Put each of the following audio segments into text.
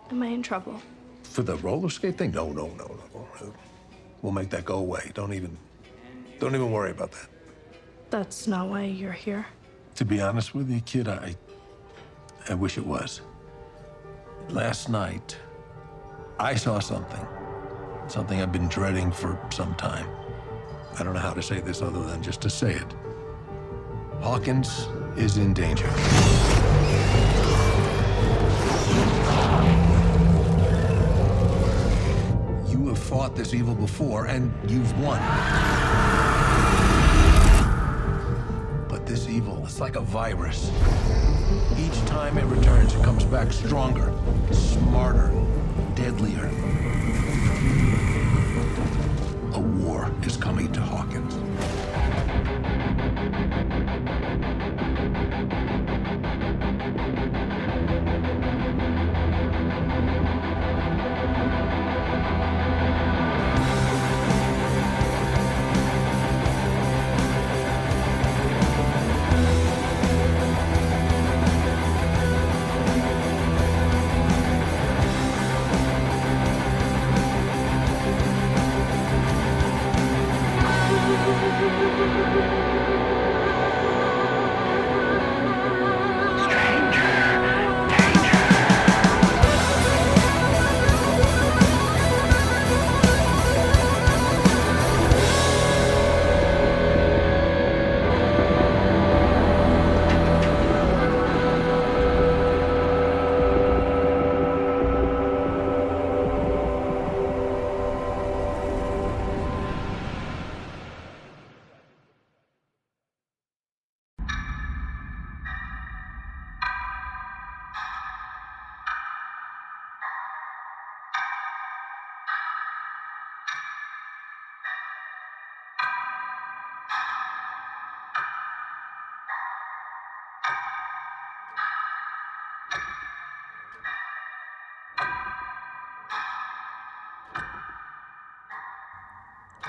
Am I in trouble? For the roller skate thing? No. We'll make that go away. Don't even worry about that. That's not why you're here. To be honest with you, kid, I wish it was. Last night, I saw something I've been dreading for some time. I don't know how to say this other than just to say it. Hawkins is in danger. You have fought this evil before, and you've won. But this evil, it's like a virus. Each time it returns, it comes back stronger, smarter, deadlier. A war is coming to Hawkins.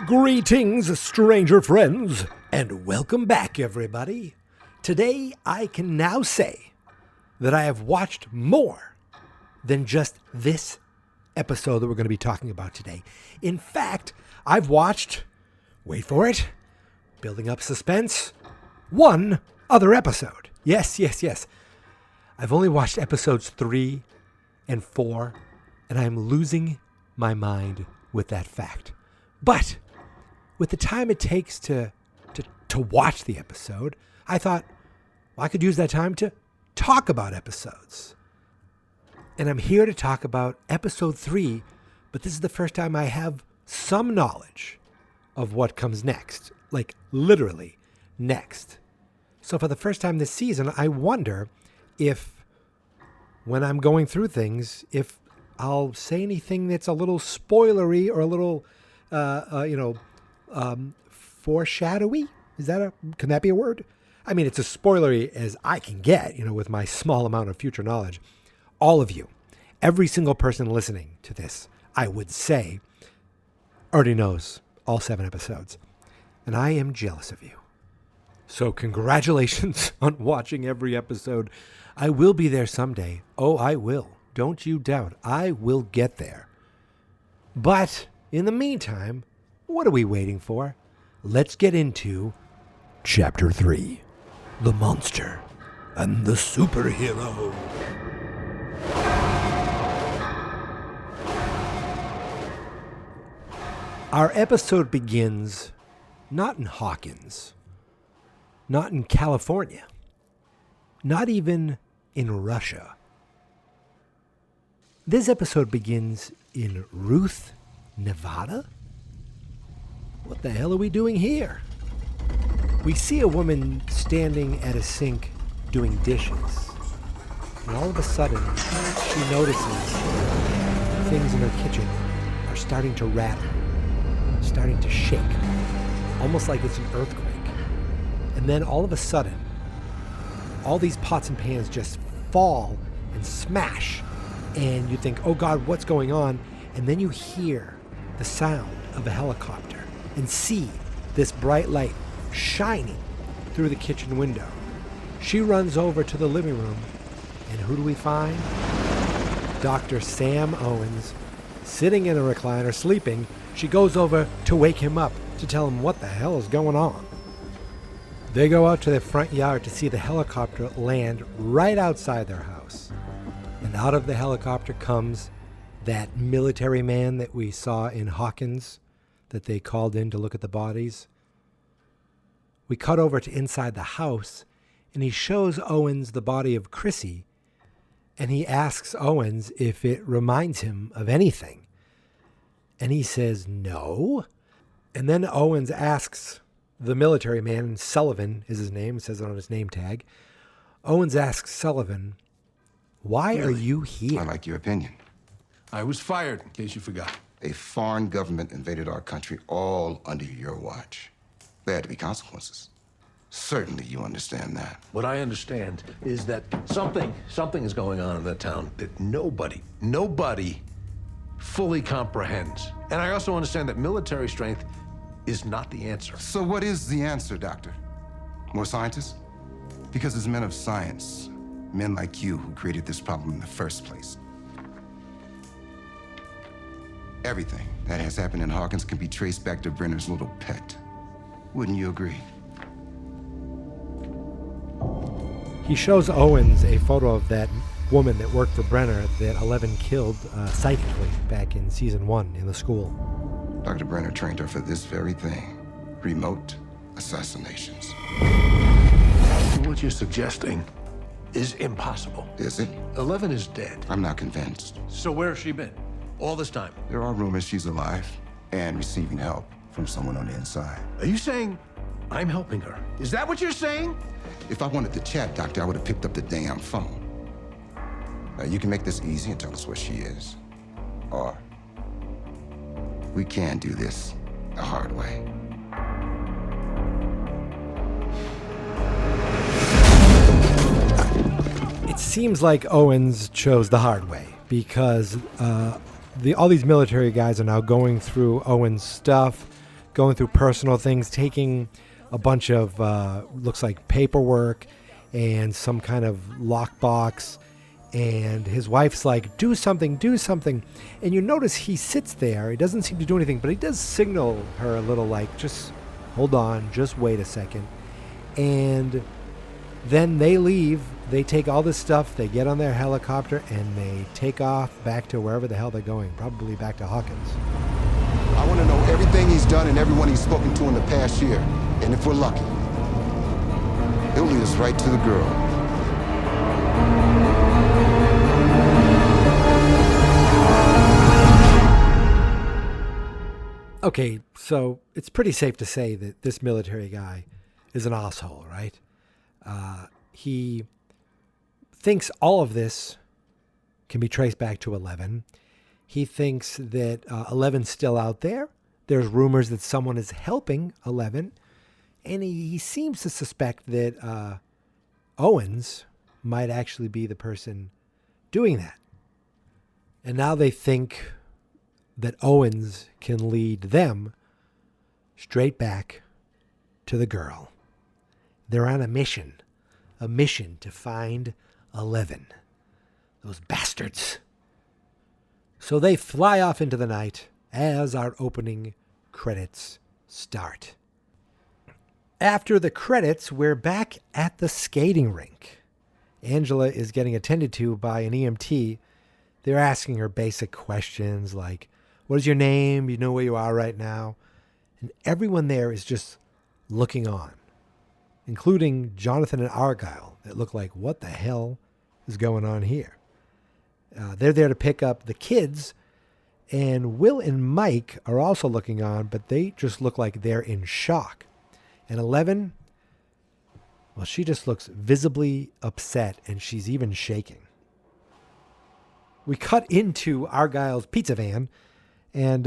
Greetings, stranger friends, and welcome back, everybody. Today, I can now say that I have watched more than just this episode that we're going to be talking about today. In fact, I've watched, wait for it, building up suspense, one other episode. Yes. I've only watched episodes 3 and 4, and I'm losing my mind with that fact. But with the time it takes to watch the episode, I thought, well, I could use that time to talk about episodes. And I'm here to talk about episode 3, but this is the first time I have some knowledge of what comes next, like literally next. So for the first time this season, I wonder if when I'm going through things, if I'll say anything that's a little spoilery or a little foreshadowy. Can that be a word? I mean, it's as spoilery as I can get, with my small amount of future knowledge. All of you, every single person listening to this, I would say, already knows all 7 episodes. And I am jealous of you. So congratulations on watching every episode. I will be there someday. Oh, I will. Don't you doubt. I will get there. But in the meantime, what are we waiting for? Let's get into Chapter 3, The Monster and the Superhero. Our episode begins not in Hawkins, not in California, not even in Russia. This episode begins in Ruth, Nevada? What the hell are we doing here? We see a woman standing at a sink doing dishes. And all of a sudden, she notices things in her kitchen are starting to rattle, starting to shake, almost like it's an earthquake. And then all of a sudden, all these pots and pans just fall and smash. And you think, oh God, what's going on? And then you hear the sound of a helicopter and see this bright light shining through the kitchen window. She runs over to the living room, and who do we find? Dr. Sam Owens sitting in a recliner sleeping. She goes over to wake him up to tell him what the hell is going on. They go out to their front yard to see the helicopter land right outside their house. And out of the helicopter comes that military man that we saw in Hawkins that they called in to look at the bodies. We cut over to inside the house, and he shows Owens the body of Chrissy, and he asks Owens if it reminds him of anything. And he says no. And then Owens asks the military man, Sullivan is his name, it says it on his name tag. Owens asks Sullivan, why are you here? I like your opinion. I was fired, in case you forgot. A foreign government invaded our country all under your watch. There had to be consequences. Certainly you understand that. What I understand is that something is going on in that town that nobody fully comprehends. And I also understand that military strength is not the answer. So what is the answer, Doctor? More scientists? Because it's men of science, men like you who created this problem in the first place. Everything that has happened in Hawkins can be traced back to Brenner's little pet. Wouldn't you agree? He shows Owens a photo of that woman that worked for Brenner that Eleven killed psychically back in season 1 in the school. Dr. Brenner trained her for this very thing. Remote assassinations. What you're suggesting is impossible. Is it? 11 is dead. I'm not convinced. So where has she been? All this time? There are rumors she's alive and receiving help from someone on the inside. Are you saying I'm helping her? Is that what you're saying? If I wanted to chat, Doctor, I would have picked up the damn phone. Now, you can make this easy and tell us where she is. Or we can do this the hard way. It seems like Owens chose the hard way because all these military guys are now going through Owens' stuff, going through personal things, taking a bunch of, looks like paperwork and some kind of lockbox. And his wife's like, do something. And you notice he sits there. He doesn't seem to do anything, but he does signal her a little like, just hold on, just wait a second. And then they leave. They take all this stuff. They get on their helicopter and they take off back to wherever the hell they're going, probably back to Hawkins. I want to know everything he's done and everyone he's spoken to in the past year. And if we're lucky, it'll lead us right to the girl. Okay, so it's pretty safe to say that this military guy is an asshole, right? He thinks all of this can be traced back to 11. He thinks that 11's still out there. There's rumors that someone is helping 11. And he seems to suspect that Owens might actually be the person doing that. And now they think that Owens can lead them straight back to the girl. They're on a mission to find 11. Those bastards. So they fly off into the night as our opening credits start. After the credits, we're back at the skating rink. Angela is getting attended to by an EMT. They're asking her basic questions like, what is your name? You know where you are right now? And everyone there is just looking on, including Jonathan and Argyle that look like, what the hell is going on here? They're there to pick up the kids, and Will and Mike are also looking on, but they just look like they're in shock. And 11, well, she just looks visibly upset, and she's even shaking. We cut into Argyle's pizza van, and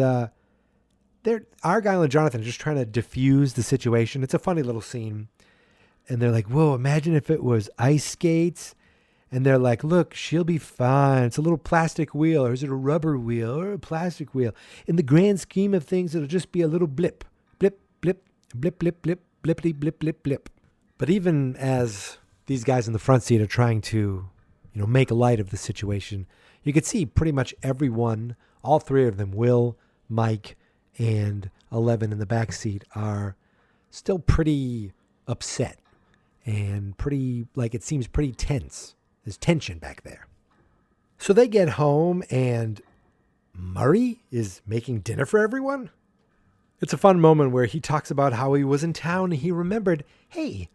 Argyle and Jonathan are just trying to diffuse the situation. It's a funny little scene. And they're like, whoa, imagine if it was ice skates. And they're like, look, she'll be fine. It's a little plastic wheel, or is it a rubber wheel or a plastic wheel? In the grand scheme of things, it'll just be a little blip. Blip, blip, blip, blip, blip, blippity, blip, blip, blip. But even as these guys in the front seat are trying to, make light of the situation, You could see pretty much everyone, all three of them, Will, Mike, and 11 in the back seat, are still pretty upset and pretty, like, it seems pretty tense. There's tension back there. So they get home and Murray is making dinner for everyone. It's a fun moment where he talks about how he was in town and he remembered, hey,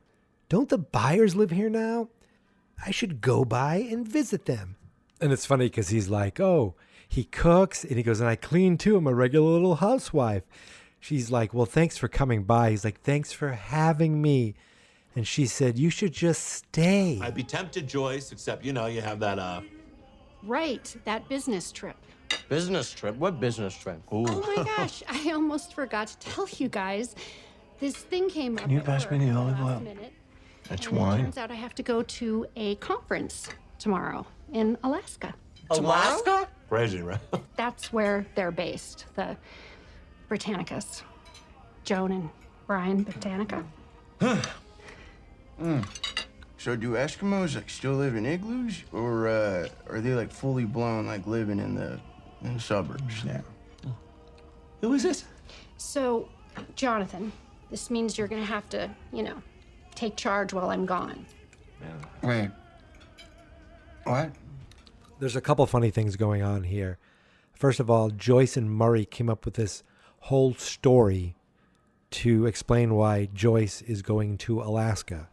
don't the Byers live here now? I should go by and visit them. And it's funny because he's like, oh, he cooks. And he goes, and I clean too. I'm a regular little housewife. She's like, well, thanks for coming by. He's like, thanks for having me. And she said, you should just stay. I'd be tempted, Joyce, except, you know, you have that, Right, that business trip. Business trip? What business trip? Ooh. Oh my gosh, I almost forgot to tell you guys. This thing came up. Can you pass me the olive oil? That's wine. It turns out I have to go to a conference tomorrow in Alaska. Alaska? Crazy, right? That's where they're based, the Britannicas. Joan and Brian Britannica. So do Eskimos like still live in igloos, or are they like fully blown, like living in the suburbs now? Who is this? So, Jonathan, this means you're gonna have to, take charge while I'm gone. Wait, what? There's a couple funny things going on here. First of all, Joyce and Murray came up with this whole story to explain why Joyce is going to Alaska.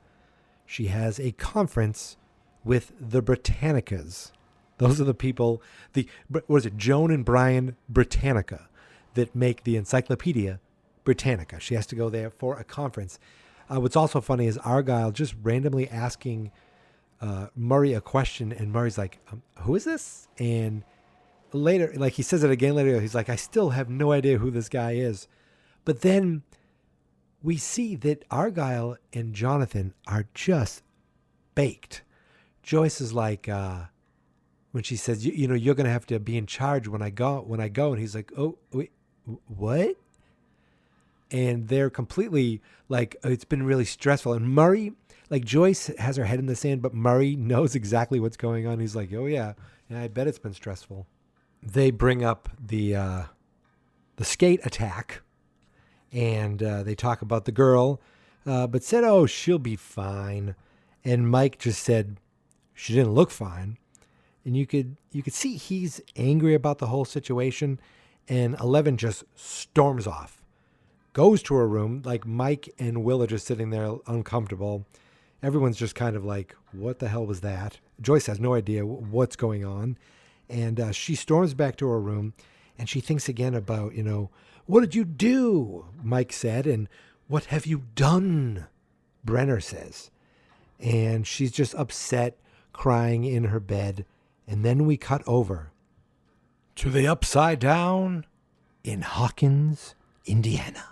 She has a conference with the Britannicas. Those are the people, Joan and Brian Britannica, that make the Encyclopedia Britannica. She has to go there for a conference. What's also funny is Argyle just randomly asking Murray a question, and Murray's like, who is this? And later, like he says it again later, he's like, I still have no idea who this guy is. But then we see that Argyle and Jonathan are just baked. Joyce is like, when she says, you're going to have to be in charge when I go. And he's like, oh, wait, what? And they're completely like, it's been really stressful. And Murray, like Joyce has her head in the sand, but Murray knows exactly what's going on. He's like, oh yeah, I bet it's been stressful. They bring up the skate attack, and they talk about the girl, but said, oh, she'll be fine. And Mike just said, she didn't look fine. And you could see he's angry about the whole situation. And 11 just storms off. Goes to her room, like Mike and Will are just sitting there uncomfortable. Everyone's just kind of like, what the hell was that? Joyce has no idea what's going on. And she storms back to her room, and she thinks again about, what did you do? Mike said, and what have you done? Brenner says. And she's just upset, crying in her bed. And then we cut over to the Upside Down in Hawkins, Indiana.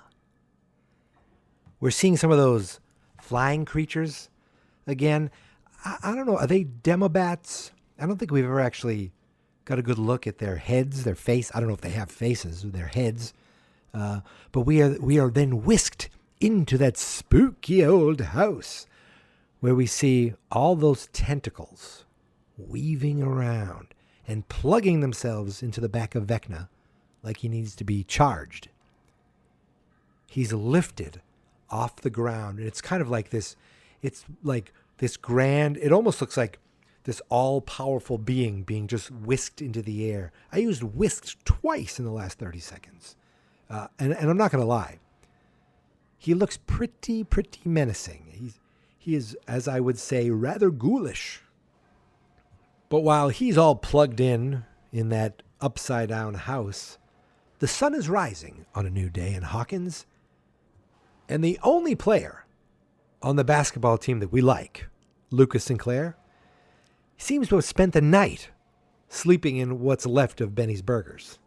We're seeing some of those flying creatures again. I don't know. Are they demobats? I don't think we've ever actually got a good look at their heads, their face. I don't know if they have faces or their heads. But we are then whisked into that spooky old house where we see all those tentacles weaving around and plugging themselves into the back of Vecna like he needs to be charged. He's lifted off the ground, and it's kind of like this, it's like this grand, it almost looks like this all-powerful being just whisked into the air. I used whisked twice in the last 30 seconds. And I'm not going to lie. He looks pretty menacing. He is, as I would say, rather ghoulish. But while he's all plugged in that upside-down house, the sun is rising on a new day in Hawkins. And the only player on the basketball team that we like, Lucas Sinclair, seems to have spent the night sleeping in what's left of Benny's Burgers.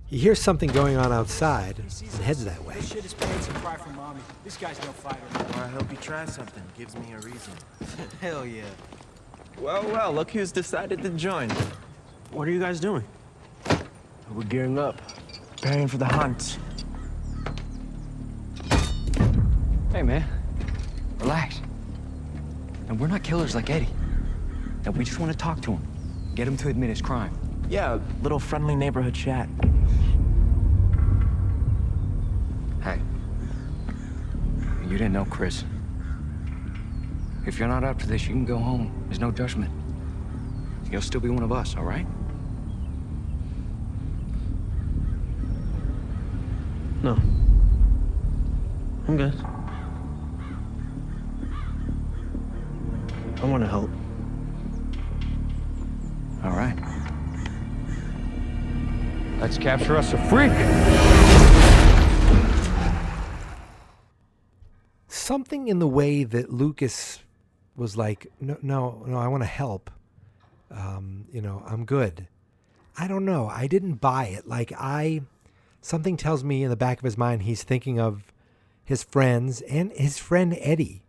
He hears something going on outside and heads that way. This shit is paying some cry from mommy. This guy's no fighter. Well, I hope you try something. Gives me a reason. Hell yeah. Well, look who's decided to join. What are you guys doing? We're gearing up. Preparing for the hunt. Hey, man. Relax. And we're not killers like Eddie. And we just want to talk to him. Get him to admit his crime. Yeah, a little friendly neighborhood chat. Hey. You didn't know Chris. If you're not up to this, you can go home. There's no judgment. You'll still be one of us, all right? No. I'm good. I want to help. All right. Let's capture us a freak. Something in the way that Lucas was like, no, I want to help. I'm good. I don't know. I didn't buy it. Something tells me in the back of his mind, he's thinking of his friends and his friend Eddie.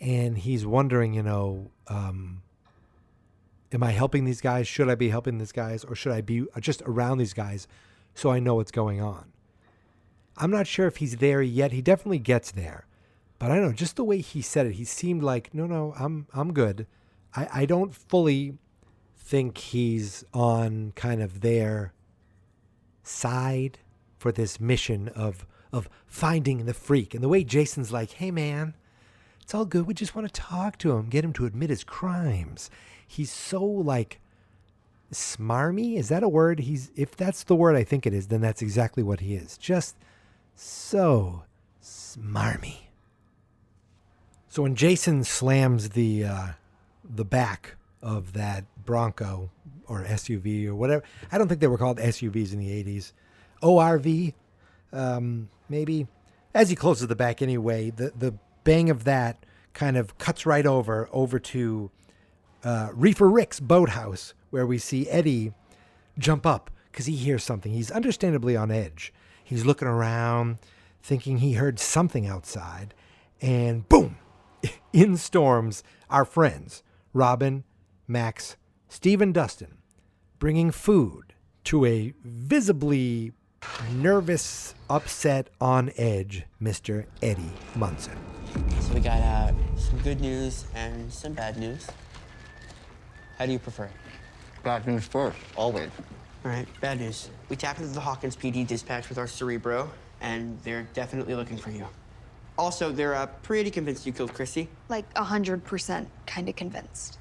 And he's wondering, am I helping these guys? Should I be helping these guys? Or should I be just around these guys so I know what's going on? I'm not sure if he's there yet. He definitely gets there. But I don't know, just the way he said it, he seemed like, no, I'm good. I don't fully think he's on kind of their side for this mission of finding the freak. And the way Jason's like, hey, man, it's all good. We just want to talk to him, get him to admit his crimes. He's so, smarmy. Is that a word? If that's the word I think it is, then that's exactly what he is. Just so smarmy. So when Jason slams the back of that Bronco or SUV or whatever, I don't think they were called SUVs in the 80s. ORV, maybe. As he closes the back anyway, the bang of that kind of cuts right over to Reefer Rick's boathouse, where we see Eddie jump up because he hears something. He's understandably on edge. He's looking around, thinking he heard something outside, and boom! In storms our friends, Robin, Max, Steve, and Dustin, bringing food to a visibly nervous, upset, on edge Mr. Eddie Munson. So we got some good news and some bad news. How do you prefer? Bad news first, always. All right, bad news. We tapped into the Hawkins PD dispatch with our Cerebro, and they're definitely looking for you. Also, they're pretty convinced you killed Chrissy. 100% kind of convinced.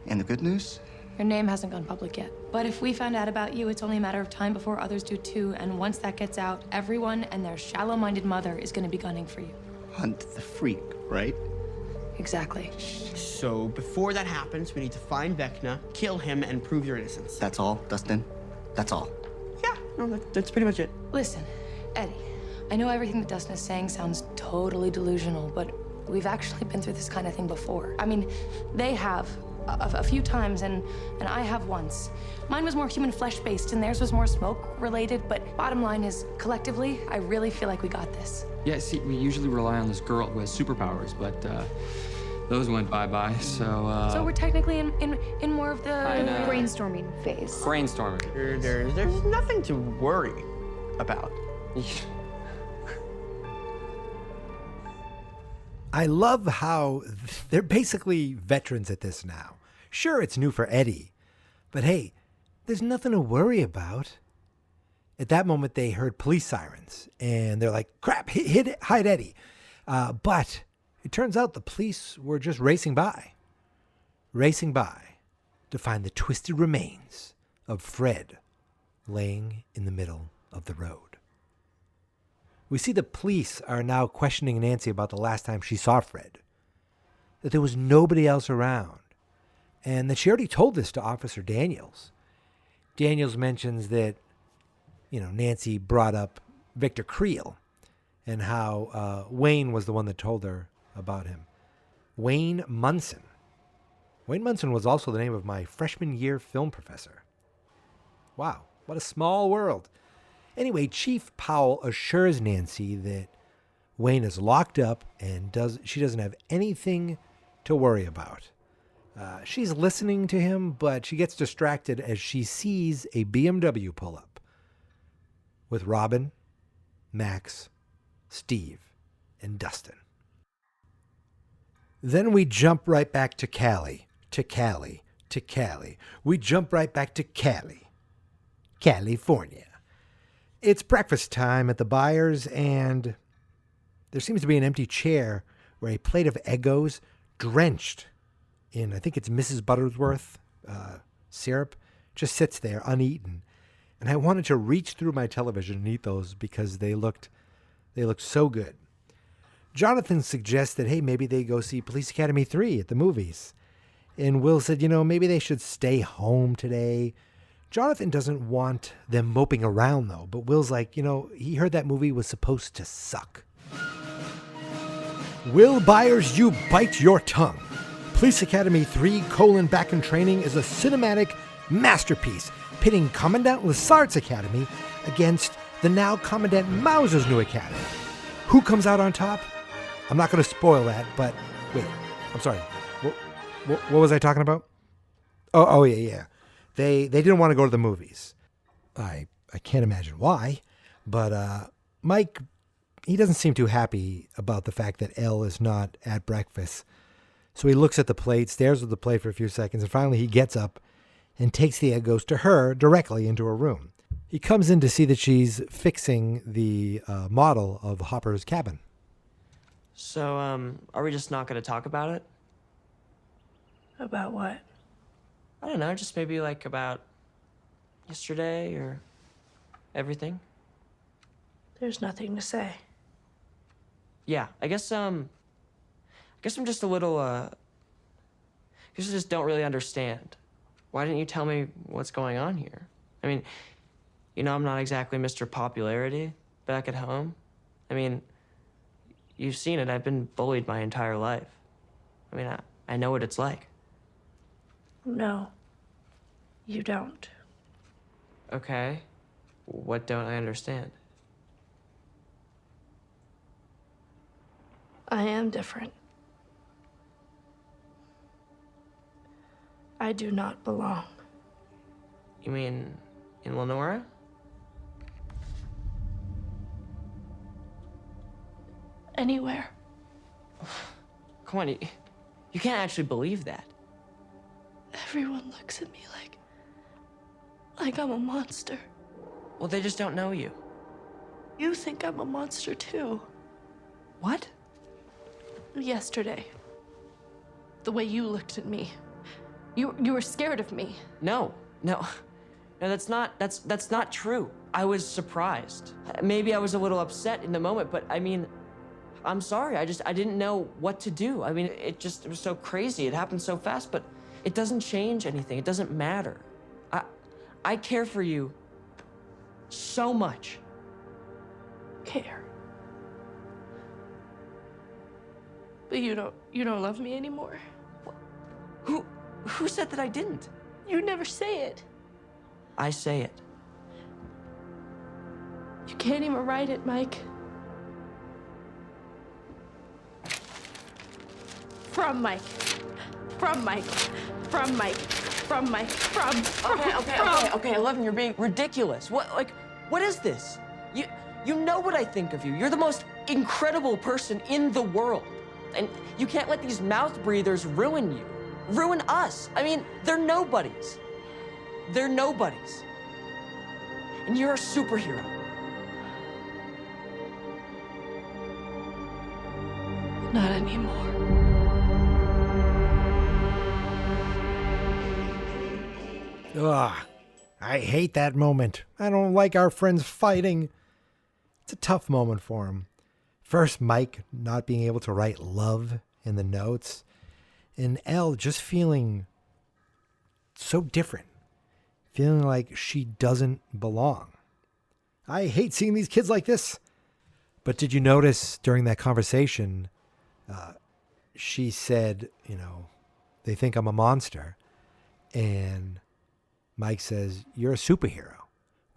And the good news? Your name hasn't gone public yet. But if we found out about you, it's only a matter of time before others do too. And once that gets out, everyone and their shallow-minded mother is going to be gunning for you. Hunt the freak, right? Exactly. So before that happens, we need to find Vecna, kill him, and prove your innocence. That's all, Dustin? That's all? Yeah, no, that's pretty much it. Listen, Eddie, I know everything that Dustin is saying sounds totally delusional, but we've actually been through this kind of thing before. I mean, they have a few times, and I have once. Mine was more human flesh-based, and theirs was more smoke-related, but bottom line is, collectively, I really feel like we got this. Yeah, see, we usually rely on this girl who has superpowers, but those went bye-bye, so... So we're technically in more of the... brainstorming phase. Brainstorming. There's nothing to worry about. I love how they're basically veterans at this now. Sure, it's new for Eddie, but hey, there's nothing to worry about. At that moment, they heard police sirens, and they're like, crap, hide Eddie. But it turns out the police were just racing by to find the twisted remains of Fred laying in the middle of the road. We see the police are now questioning Nancy about the last time she saw Fred, that there was nobody else around, and that she already told this to Officer Daniels. Daniels mentions that, Nancy brought up Victor Creel and how Wayne was the one that told her about him. Wayne Munson. Wayne Munson was also the name of my freshman year film professor. Wow, what a small world. Anyway, Chief Powell assures Nancy that Wayne is locked up and she doesn't have anything to worry about. She's listening to him, but she gets distracted as she sees a BMW pull up with Robin, Max, Steve, and Dustin. Then we jump right back to Cali, to Cali. We jump right back to Cali, California. It's breakfast time at the Byers, and there seems to be an empty chair where a plate of Eggos drenched in, I think it's Mrs. Buttersworth syrup, just sits there uneaten. And I wanted to reach through my television and eat those because they looked so good. Jonathan suggests that, hey, maybe they go see Police Academy 3 at the movies. And Will said, maybe they should stay home today. Jonathan doesn't want them moping around, though. But Will's like, he heard that movie was supposed to suck. Will Byers, you bite your tongue. Police Academy 3: Back in Training is a cinematic masterpiece pitting Commandant Lassard's academy against the now Commandant Mauser's new academy. Who comes out on top? I'm not going to spoil that, but wait, I'm sorry. What was I talking about? Oh yeah. They didn't want to go to the movies. I can't imagine why, but Mike, he doesn't seem too happy about the fact that Elle is not at breakfast. So he looks at the plate, stares at the plate for a few seconds, and finally he gets up and takes the Eggos to her directly into her room. He comes in to see that she's fixing the model of Hopper's cabin. So, are we just not going to talk about it? About what? I don't know, just maybe like about yesterday or everything. There's nothing to say. Yeah, I guess I'm just a little, I guess I just don't really understand. Why didn't you tell me what's going on here? I mean, I'm not exactly Mr. Popularity back at home. I mean, you've seen it. I've been bullied my entire life. I mean, I know what it's like. No, you don't. Okay. What don't I understand? I am different. I do not belong. You mean in Lenora? Anywhere. Come on, you can't actually believe that. Everyone looks at me like I'm a monster. Well, they just don't know you. You think I'm a monster too. What? Yesterday, the way you looked at me, you were scared of me. No, that's not true. I was surprised. Maybe I was a little upset in the moment, but I mean, I'm sorry. I didn't know what to do. I mean, it was so crazy. It happened so fast, but it doesn't change anything. It doesn't matter. I care for you so much. Care. But you don't love me anymore. Who said that I didn't? You never say it. I say it. You can't even write it, Mike. From Mike. From Mike. From Mike. From Mike. From. Okay, Eleven, you're being ridiculous. What is this? You know what I think of you. You're the most incredible person in the world. And you can't let these mouth breathers ruin you. Ruin us. I mean, they're nobodies. They're nobodies. And you're a superhero. Not anymore. Ugh, I hate that moment. I don't like our friends fighting. It's a tough moment for him. First, Mike not being able to write love in the notes, and Elle just feeling so different, feeling like she doesn't belong. I hate seeing these kids like this. But did you notice during that conversation, she said, they think I'm a monster, and Mike says, you're a superhero.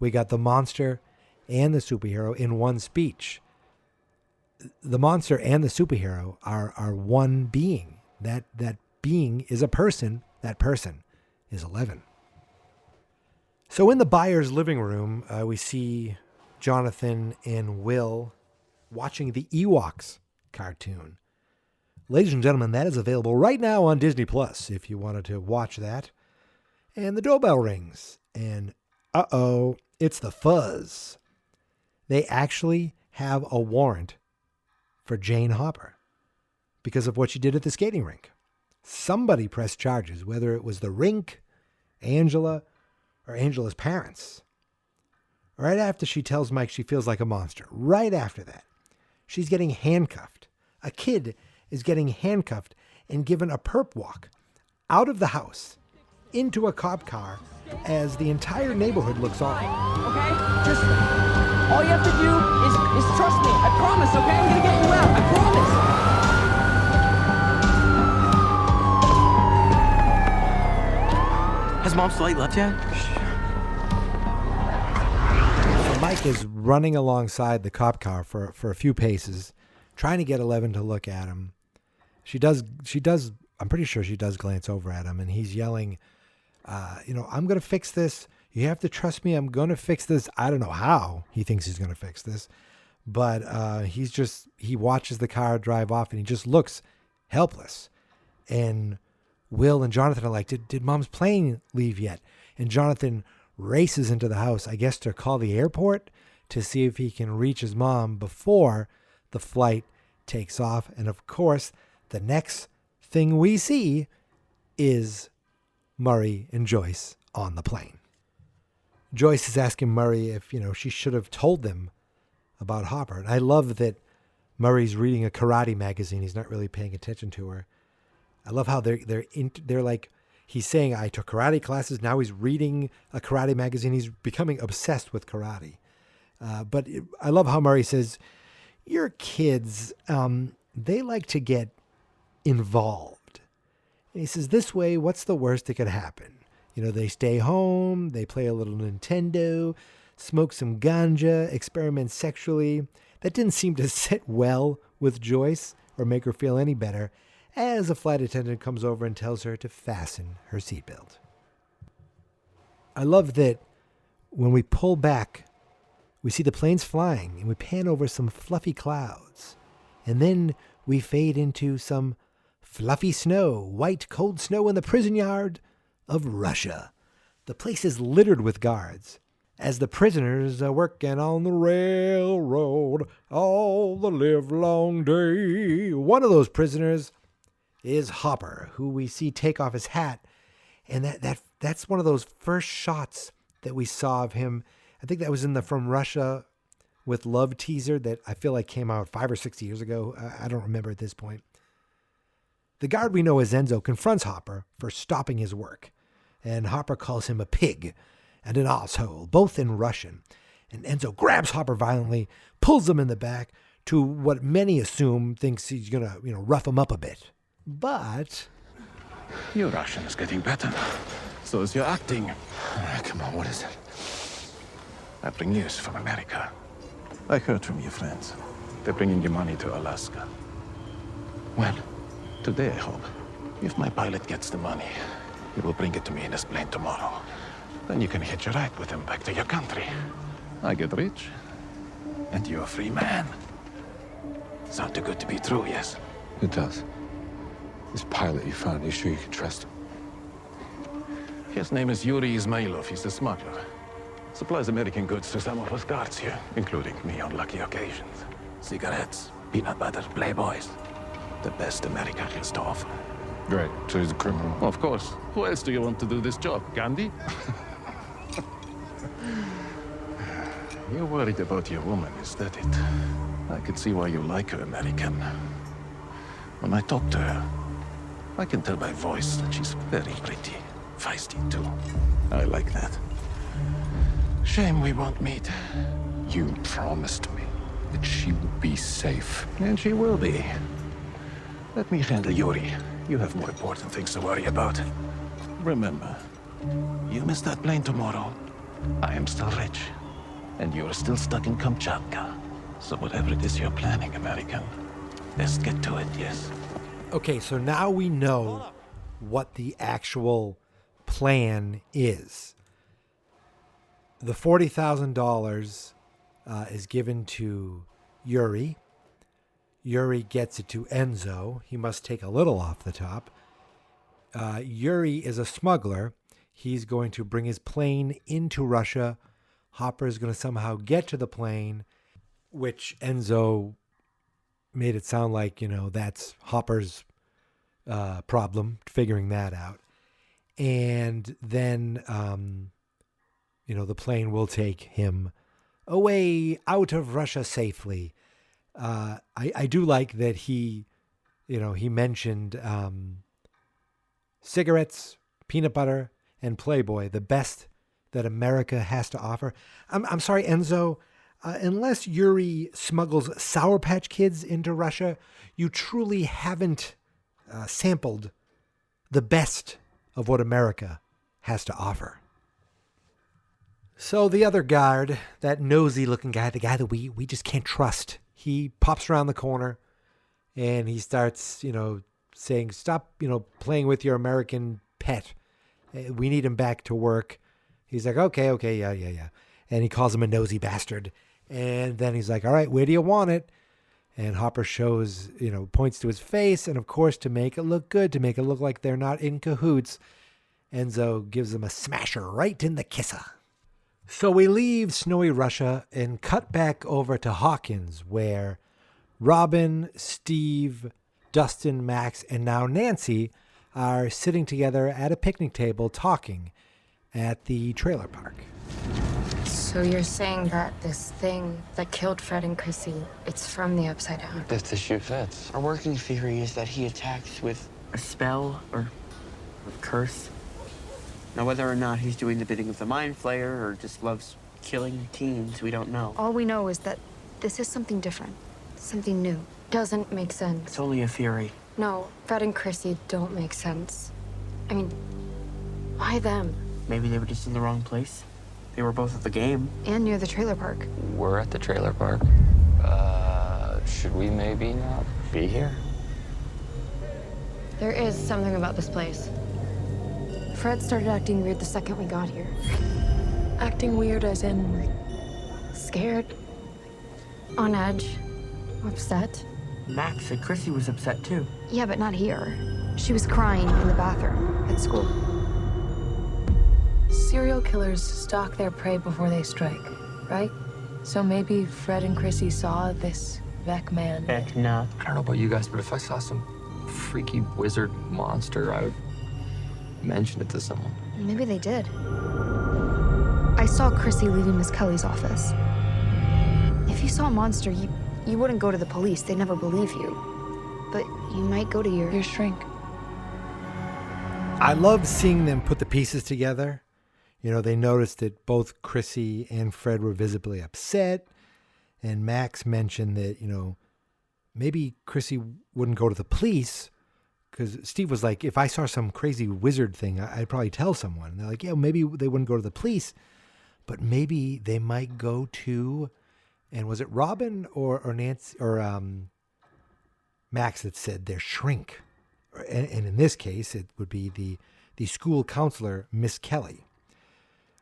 We got the monster and the superhero in one speech. The monster and the superhero are one being. That being is a person. That person is 11. So in the Byers' living room, we see Jonathan and Will watching the Ewoks cartoon. Ladies and gentlemen, that is available right now on Disney Plus if you wanted to watch that. And the doorbell rings. And uh-oh, it's the Fuzz. They actually have a warrant for Jane Hopper because of what she did at the skating rink. Somebody pressed charges, whether it was the rink, Angela, or Angela's parents. Right after she tells Mike she feels like a monster, right after that, she's getting handcuffed. A kid is getting handcuffed and given a perp walk out of the house into a cop car as the entire neighborhood looks on. Okay? Just all you have to do is trust me. I promise, okay? I'm gonna get you out. I promise. Has Mom still left yet? So Mike is running alongside the cop car for a few paces, trying to get Eleven to look at him. She does, I'm pretty sure she does glance over at him, and he's yelling, I'm going to fix this. You have to trust me. I'm going to fix this. I don't know how he thinks he's going to fix this, but he watches the car drive off, and he just looks helpless. And Will and Jonathan are like, did Mom's plane leave yet? And Jonathan races into the house, I guess to call the airport to see if he can reach his mom before the flight takes off. And of course, the next thing we see is Murray and Joyce on the plane. Joyce is asking Murray if, she should have told them about Hopper. And I love that Murray's reading a karate magazine. He's not really paying attention to her. I love how they're like, he's saying, I took karate classes. Now he's reading a karate magazine. He's becoming obsessed with karate. I love how Murray says, your kids, they like to get involved. And he says, this way, what's the worst that could happen? They stay home, they play a little Nintendo, smoke some ganja, experiment sexually. That didn't seem to sit well with Joyce or make her feel any better as a flight attendant comes over and tells her to fasten her seatbelt. I love that when we pull back, we see the planes flying and we pan over some fluffy clouds. And then we fade into some fluffy snow, white, cold snow in the prison yard of Russia. The place is littered with guards as the prisoners are working on the railroad all the livelong day. One of those prisoners is Hopper, who we see take off his hat. And that's one of those first shots that we saw of him. I think that was in the From Russia with Love teaser that I feel like came out 5 or 6 years ago. I don't remember at this point. The guard we know as Enzo confronts Hopper for stopping his work. And Hopper calls him a pig and an asshole, both in Russian. And Enzo grabs Hopper violently, pulls him in the back to what many assume thinks he's going to, rough him up a bit. But your Russian is getting better. So is your acting. Come on, what is it? I bring news from America. I heard from your friends. They're bringing you money to Alaska. Well, today I hope. If my pilot gets the money, he will bring it to me in his plane tomorrow. Then you can hitch a ride with him back to your country. I get rich, and you're a free man. Sound too good to be true, yes? It does. This pilot you found, you sure you can trust him? His name is Yuri Ismailov. He's a smuggler. Supplies American goods to some of us guards here, including me on lucky occasions. Cigarettes, peanut butter, Playboys. The best America has to offer. Right, so he's a criminal. Of course. Who else do you want to do this job, Gandhi? You're worried about your woman, is that it? I can see why you like her, American. When I talk to her, I can tell by voice that she's very pretty. Feisty, too. I like that. Shame we won't meet. You promised me that she would be safe. And she will be. Let me handle Yuri. You have more important things to worry about. Remember, you miss that plane tomorrow. I am still rich. And you're still stuck in Kamchatka. So whatever it is you're planning, American, let's get to it, yes? Okay, so now we know what the actual plan is. The $40,000 is given to Yuri. Yuri gets it to Enzo. He must take a little off the top. Yuri is a smuggler. He's going to bring his plane into Russia. Hopper is going to somehow get to the plane, which Enzo made it sound like, that's Hopper's problem, figuring that out. And then, the plane will take him away out of Russia safely. I do like that he mentioned cigarettes, peanut butter, and Playboy, the best that America has to offer. I'm sorry, Enzo, unless Yuri smuggles Sour Patch Kids into Russia, you truly haven't sampled the best of what America has to offer. So the other guard, that nosy looking guy, the guy that we just can't trust, he pops around the corner and he starts, saying, stop, playing with your American pet. We need him back to work. He's like, okay, yeah. And he calls him a nosy bastard. And then he's like, all right, where do you want it? And Hopper shows, points to his face. And of course, to make it look good, to make it look like they're not in cahoots, Enzo gives him a smasher right in the kisser. So we leave snowy Russia and cut back over to Hawkins, where Robin, Steve, Dustin, Max, and now Nancy are sitting together at a picnic table talking at the trailer park. So you're saying that this thing that killed Fred and Chrissy, it's from the Upside Down? If the shoe fits. Our working theory is that he attacks with a spell or a curse. Now, whether or not he's doing the bidding of the Mind Flayer or just loves killing teens, we don't know. All we know is that this is something different, something new. Doesn't make sense. It's only a theory. No, Fred and Chrissy don't make sense. I mean, why them? Maybe they were just in the wrong place. They were both at the game. And near the trailer park. We're at the trailer park. Should we maybe not be here? There is something about this place. Fred started acting weird the second we got here. Acting weird as in scared, On edge, upset. Max said Chrissy was upset too. Yeah, but not here. She was crying in the bathroom at school. Serial killers stalk their prey before they strike, right? So maybe Fred and Chrissy saw this Vec man. Vecna. I don't know about you guys, but if I saw some freaky wizard monster, I would mention it to someone. Maybe they did. I saw Chrissy leaving Miss Kelly's office. If you saw a monster, you wouldn't go to the police. They'd never believe you. But you might go to your shrink. I love seeing them put the pieces together. They noticed that both Chrissy and Fred were visibly upset. And Max mentioned that, maybe Chrissy wouldn't go to the police. Because Steve was like, if I saw some crazy wizard thing, I'd probably tell someone. And they're like, yeah, maybe they wouldn't go to the police. But maybe they might go to, and was it Robin or Nancy or Max that said their shrink? And in this case, it would be the school counselor, Miss Kelly.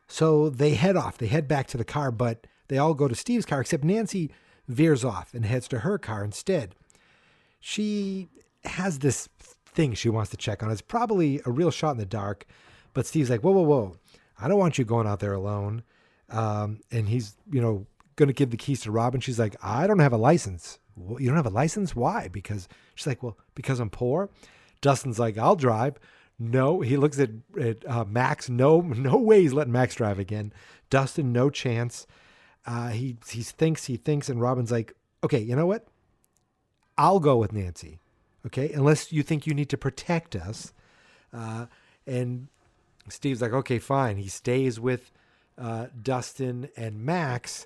So they head off. They head back to the car, but they all go to Steve's car, except Nancy veers off and heads to her car instead. She has this thing she wants to check on. It's probably a real shot in the dark, but Steve's like, whoa. I don't want you going out there alone. And he's, going to give the keys to Robin. She's like, I don't have a license. Well, you don't have a license? Why? Because she's like, well, because I'm poor. Dustin's like, I'll drive. No, he looks at Max. No way he's letting Max drive again. Dustin, no chance. He thinks, and Robin's like, okay, you know what? I'll go with Nancy. Okay, unless you think you need to protect us. And Steve's like, okay, fine. He stays with Dustin and Max,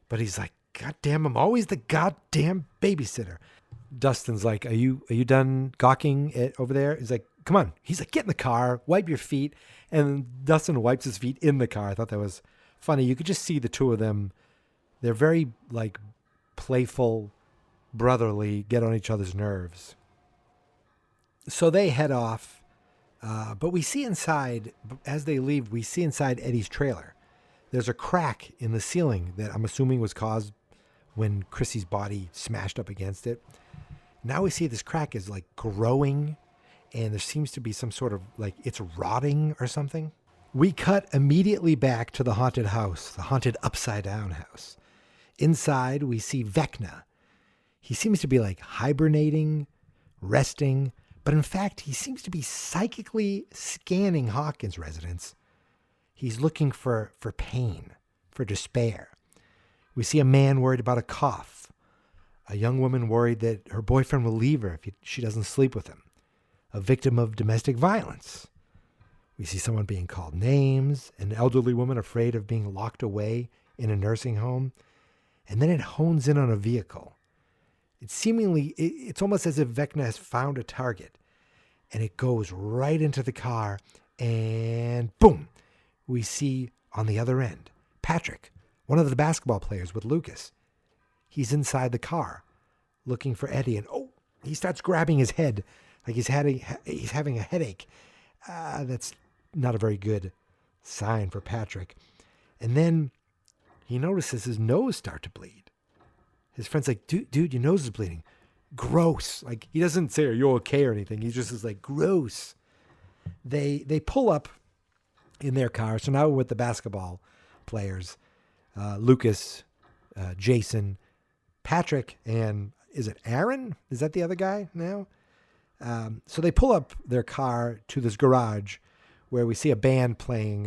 but he's like, God damn, I'm always the goddamn babysitter. Dustin's like, are you done gawking over there? He's like, come on. He's like, get in the car, wipe your feet. And Dustin wipes his feet in the car. I thought that was funny. You could just see the two of them. They're very playful, brotherly, get on each other's nerves. So they head off. But we see inside, as they leave, we see inside Eddie's trailer. There's a crack in the ceiling that I'm assuming was caused when Chrissy's body smashed up against it. Now we see this crack is growing, and there seems to be some sort of it's rotting or something. We cut immediately back to the haunted house, the haunted upside-down house. Inside, we see Vecna. He seems to be like hibernating, resting, but in fact, he seems to be psychically scanning Hawkins' residence. He's looking for pain, for despair. We see a man worried about a cough, a young woman worried that her boyfriend will leave her if she doesn't sleep with him, a victim of domestic violence. We see someone being called names, an elderly woman afraid of being locked away in a nursing home, and then it hones in on a vehicle. It's almost as if Vecna has found a target, and it goes right into the car, and boom, we see on the other end, Patrick, one of the basketball players with Lucas. He's inside the car looking for Eddie, and he starts grabbing his head like he's having a headache. That's not a very good sign for Patrick. And then he notices his nose start to bleed. His friend's like, dude, your nose is bleeding. Gross. Like, he doesn't say, are you okay or anything. He just is like, gross. They pull up in their car. So now we're with the basketball players, Lucas, Jason, Patrick, and is it Aaron? Is that the other guy now? So they pull up their car to this garage where we see a band playing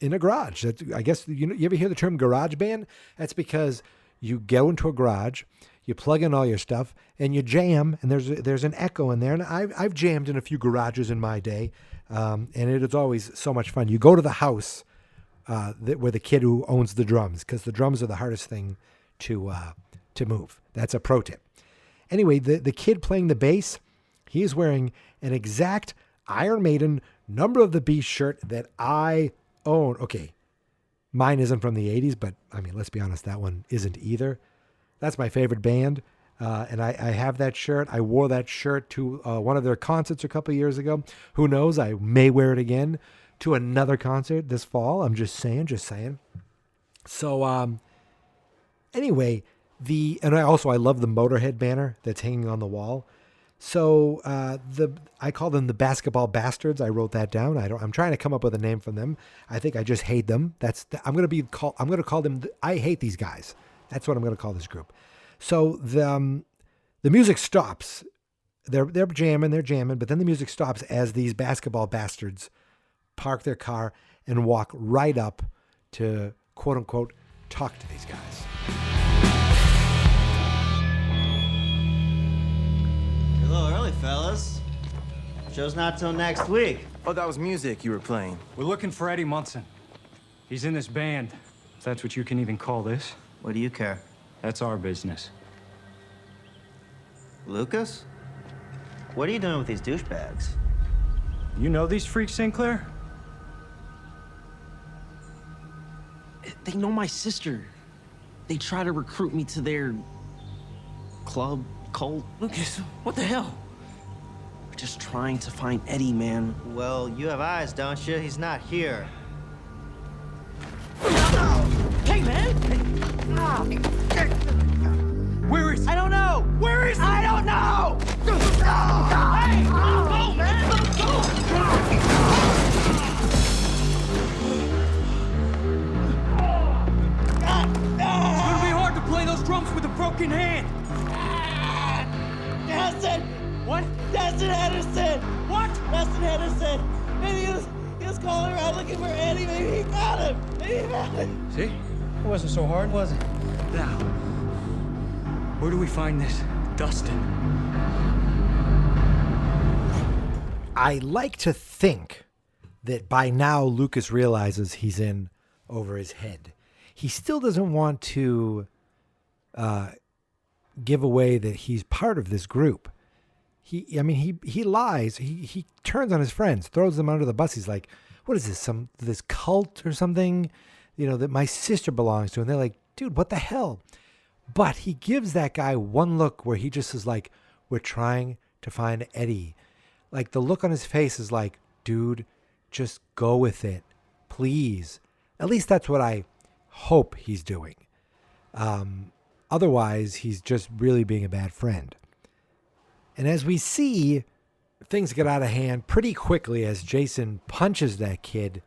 in a garage. I guess, you ever hear the term garage band? That's because you go into a garage, you plug in all your stuff, and you jam, and there's an echo in there. And I've jammed in a few garages in my day, and it is always so much fun. You go to the house where the kid who owns the drums, because the drums are the hardest thing to move. That's a pro tip. Anyway, the kid playing the bass, he is wearing an exact Iron Maiden Number of the Beast shirt that I own. Okay, mine isn't from the 80s, but I mean, let's be honest, that one isn't either. That's my favorite band, and I have that shirt. I wore that shirt to one of their concerts a couple of years ago. Who knows? I may wear it again to another concert this fall. I'm just saying. So, anyway, I love the Motorhead banner that's hanging on the wall. So I call them the Basketball Bastards. I wrote that down. I'm trying to come up with a name for them. I think I just hate them. I'm going to call them. I hate these guys. That's what I'm going to call this group. So the music stops. They're jamming, but then the music stops as these Basketball Bastards park their car and walk right up to, quote unquote, talk to these guys. A little early, fellas. Show's not till next week. Oh, that was music you were playing. We're looking for Eddie Munson. He's in this band, if that's what you can even call this. What do you care? That's our business. Lucas? What are you doing with these douchebags? You know these freaks, Sinclair? They know my sister. They try to recruit me to their club, cult. Lucas, what the hell? We're just trying to find Eddie, man. Well, you have eyes, don't you? He's not here. Hey, man! Where is he? I don't know! Where is he? I don't know! Hey! Go, man! It's gonna be hard to play those drums with a broken hand. Destin! What? Destin Henderson! What? Destin Henderson! Maybe he was calling around looking for Eddie. Maybe he found him. Maybe he found him. See? It wasn't so hard, was it? Now, where do we find this Dustin? I like to think that by now Lucas realizes he's in over his head. He still doesn't want to give away that he's part of this group. He lies. He turns on his friends, throws them under the bus. He's like, what is this? This cult or something, that my sister belongs to. And they're like, dude, what the hell? But he gives that guy one look where he just is like, we're trying to find Eddie. Like, the look on his face is like, dude, just go with it, please. At least that's what I hope he's doing. Otherwise, he's just really being a bad friend. And as we see, things get out of hand pretty quickly as Jason punches that kid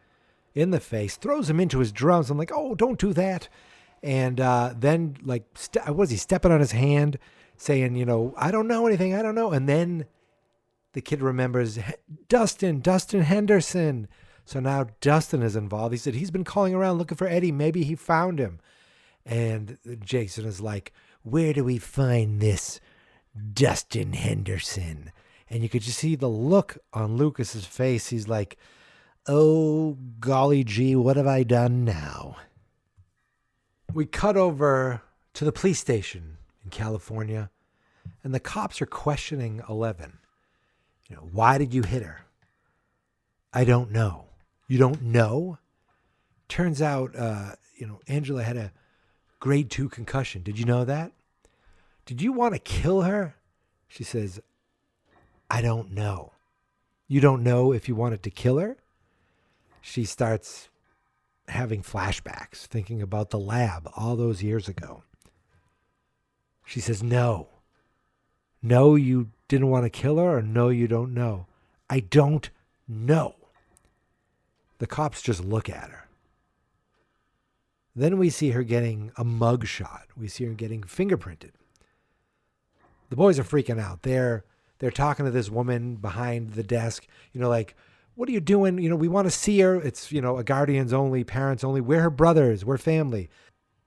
in the face, throws him into his drums. I'm like, oh, don't do that. And then, like, was he stepping on his hand, saying, you know, I don't know anything, I don't know. And then the kid remembers Dustin Henderson. So now Dustin is involved. He said he's been calling around looking for Eddie. Maybe he found him. And Jason is like, where do we find this Dustin Henderson? And you could just see the look on Lucas's face. He's like, oh, golly gee, what have I done now? We cut over to the police station in California, and the cops are questioning 11. You know, why did you hit her? I don't know. You don't know? Turns out, Angela had a grade 2 concussion. Did you know that? Did you want to kill her? She says, I don't know. You don't know if you wanted to kill her? She starts having flashbacks, thinking about the lab all those years ago. She says, no. No, you didn't want to kill her, or no, you don't know. I don't know. The cops just look at her. Then we see her getting a mug shot. We see her getting fingerprinted. The boys are freaking out. They're talking to this woman behind the desk, like, what are you doing? We want to see her. It's, a guardians only, parents only. We're her brothers. We're family.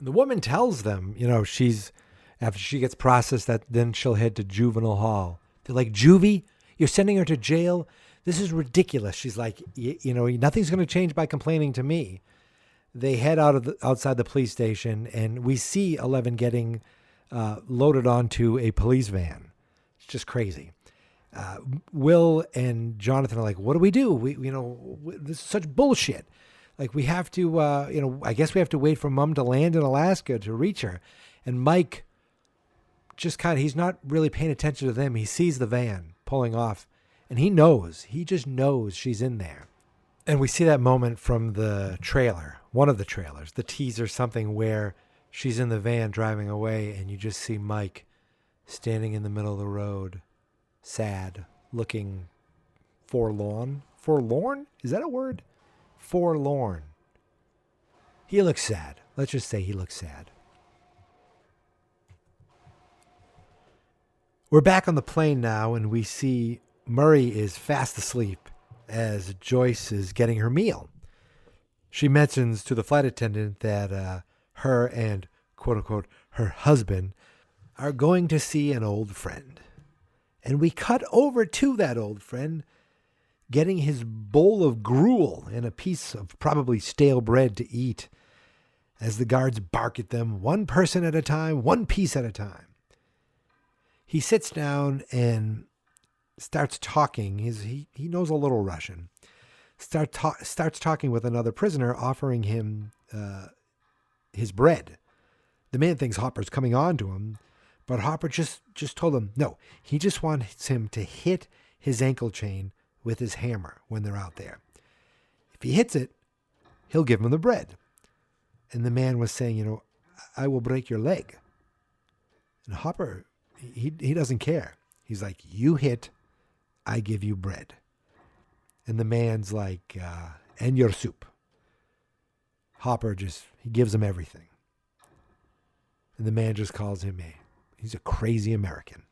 The woman tells them, after she gets processed, that then she'll head to juvenile hall. They're like, juvie? You're sending her to jail? This is ridiculous. She's like, nothing's going to change by complaining to me. They head outside the police station, and we see 11 getting loaded onto a police van. It's just crazy. Will and Jonathan are like, what do we do? This is such bullshit. Like, we have to, I guess we have to wait for Mom to land in Alaska to reach her. And Mike just he's not really paying attention to them. He sees the van pulling off, and he just knows she's in there. And we see that moment from the trailer, one of the trailers, the teaser, something where she's in the van driving away, and you just see Mike standing in the middle of the road, sad, looking forlorn. Forlorn? Is that a word? Forlorn. He looks sad. Let's just say he looks sad. We're back on the plane now, and we see Murray is fast asleep as Joyce is getting her meal. She mentions to the flight attendant that her and, quote-unquote, her husband are going to see an old friend. And we cut over to that old friend getting his bowl of gruel and a piece of probably stale bread to eat as the guards bark at them, one person at a time, one piece at a time. He sits down and starts talking. He knows a little Russian. Starts talking with another prisoner, offering him his bread. The man thinks Hopper's coming on to him, but Hopper just told him, no, he just wants him to hit his ankle chain with his hammer when they're out there. If he hits it, he'll give him the bread. And the man was saying, I will break your leg. And Hopper, he doesn't care. He's like, you hit, I give you bread. And the man's like, and your soup. Hopper he gives him everything. And the man just calls him he's a crazy American.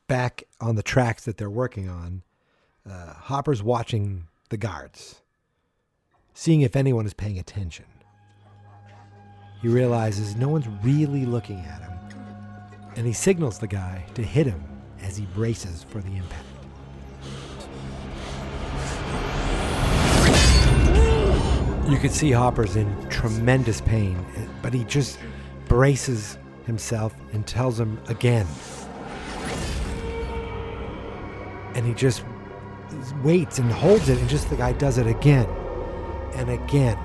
Back on the tracks that they're working on, Hopper's watching the guards, seeing if anyone is paying attention. He realizes no one's really looking at him, and he signals the guy to hit him as he braces for the impact. You can see Hopper's in tremendous pain, but he just braces himself and tells him again. And he just waits and holds it, and just the guy does it again and again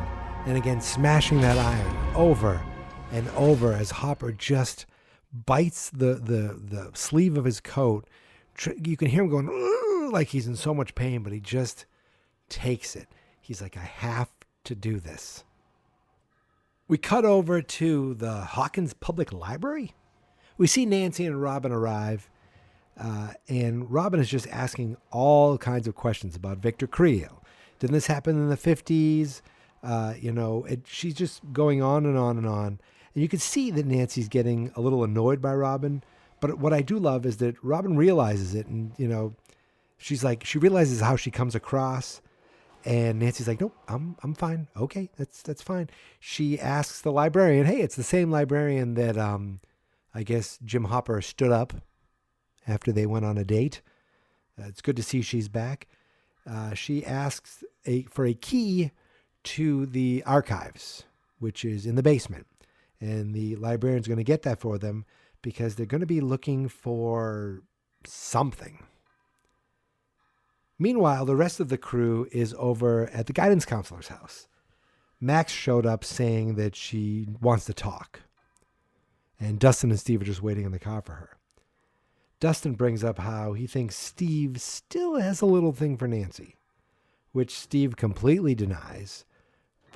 and again, smashing that iron over and over as Hopper just bites the sleeve of his coat. You can hear him going like he's in so much pain, but he just takes it. He's like, I have to do this. We cut over to the Hawkins Public Library. We see Nancy and Robin arrive. And Robin is just asking all kinds of questions about Victor Creel. Didn't this happen in the 50s? She's just going on and on and on. And you can see that Nancy's getting a little annoyed by Robin. But what I do love is that Robin realizes it. And, she's like, she realizes how she comes across. And Nancy's like, nope, I'm fine. Okay, that's fine. She asks the librarian, hey, it's the same librarian that I guess Jim Hopper stood up after they went on a date. It's good to see she's back. She asks for a key to the archives, which is in the basement. And the librarian's going to get that for them because they're going to be looking for something. Meanwhile, the rest of the crew is over at the guidance counselor's house. Max showed up saying that she wants to talk. And Dustin and Steve are just waiting in the car for her. Dustin brings up how he thinks Steve still has a little thing for Nancy, which Steve completely denies.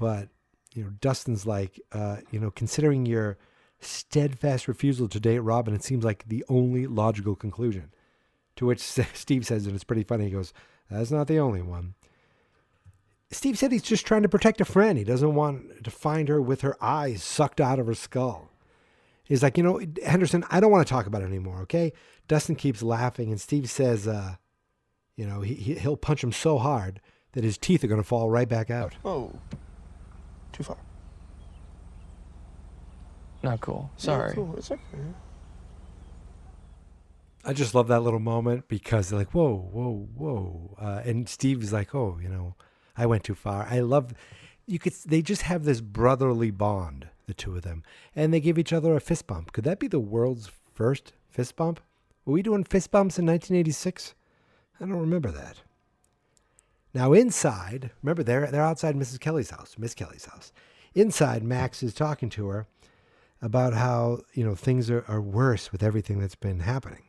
But, Dustin's like, considering your steadfast refusal to date Robin, it seems like the only logical conclusion. To which Steve says, and it's pretty funny, he goes, that's not the only one. Steve said he's just trying to protect a friend. He doesn't want to find her with her eyes sucked out of her skull. He's like, Henderson, I don't want to talk about it anymore, okay? Dustin keeps laughing, and Steve says, he'll punch him so hard that his teeth are going to fall right back out. Oh, too far. Not cool. Sorry. Cool. It's okay. I just love that little moment because they're like, whoa, whoa, whoa. And Steve's like, oh, I went too far. I love, they just have this brotherly bond, the two of them. And they give each other a fist bump. Could that be the world's first fist bump? Were we doing fist bumps in 1986? I don't remember that. Now inside, remember they're outside Miss Kelly's house. Inside, Max is talking to her about how, things are worse with everything that's been happening.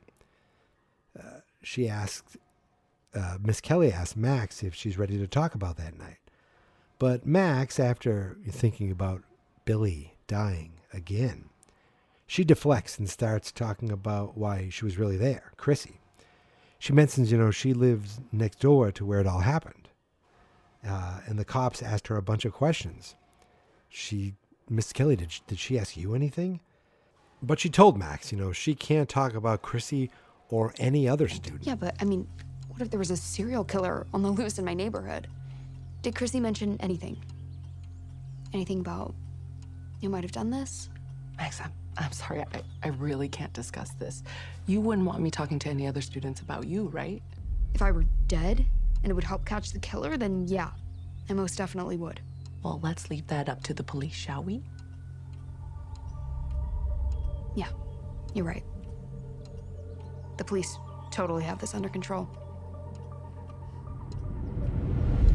She asked, Miss Kelly asked Max if she's ready to talk about that night. But Max, after thinking about Billy dying again, she deflects and starts talking about why she was really there, Chrissy. She mentions, she lives next door to where it all happened. And the cops asked her a bunch of questions. Miss Kelly, did she ask you anything? But she told Max, she can't talk about Chrissy or any other student. Yeah, but what if there was a serial killer on the loose in my neighborhood? Did Chrissy mention anything? Anything about you might have done this? Max, I'm sorry. I really can't discuss this. You wouldn't want me talking to any other students about you, right? If I were dead and it would help catch the killer, then yeah, I most definitely would. Well, let's leave that up to the police, shall we? Yeah, you're right. The police totally have this under control.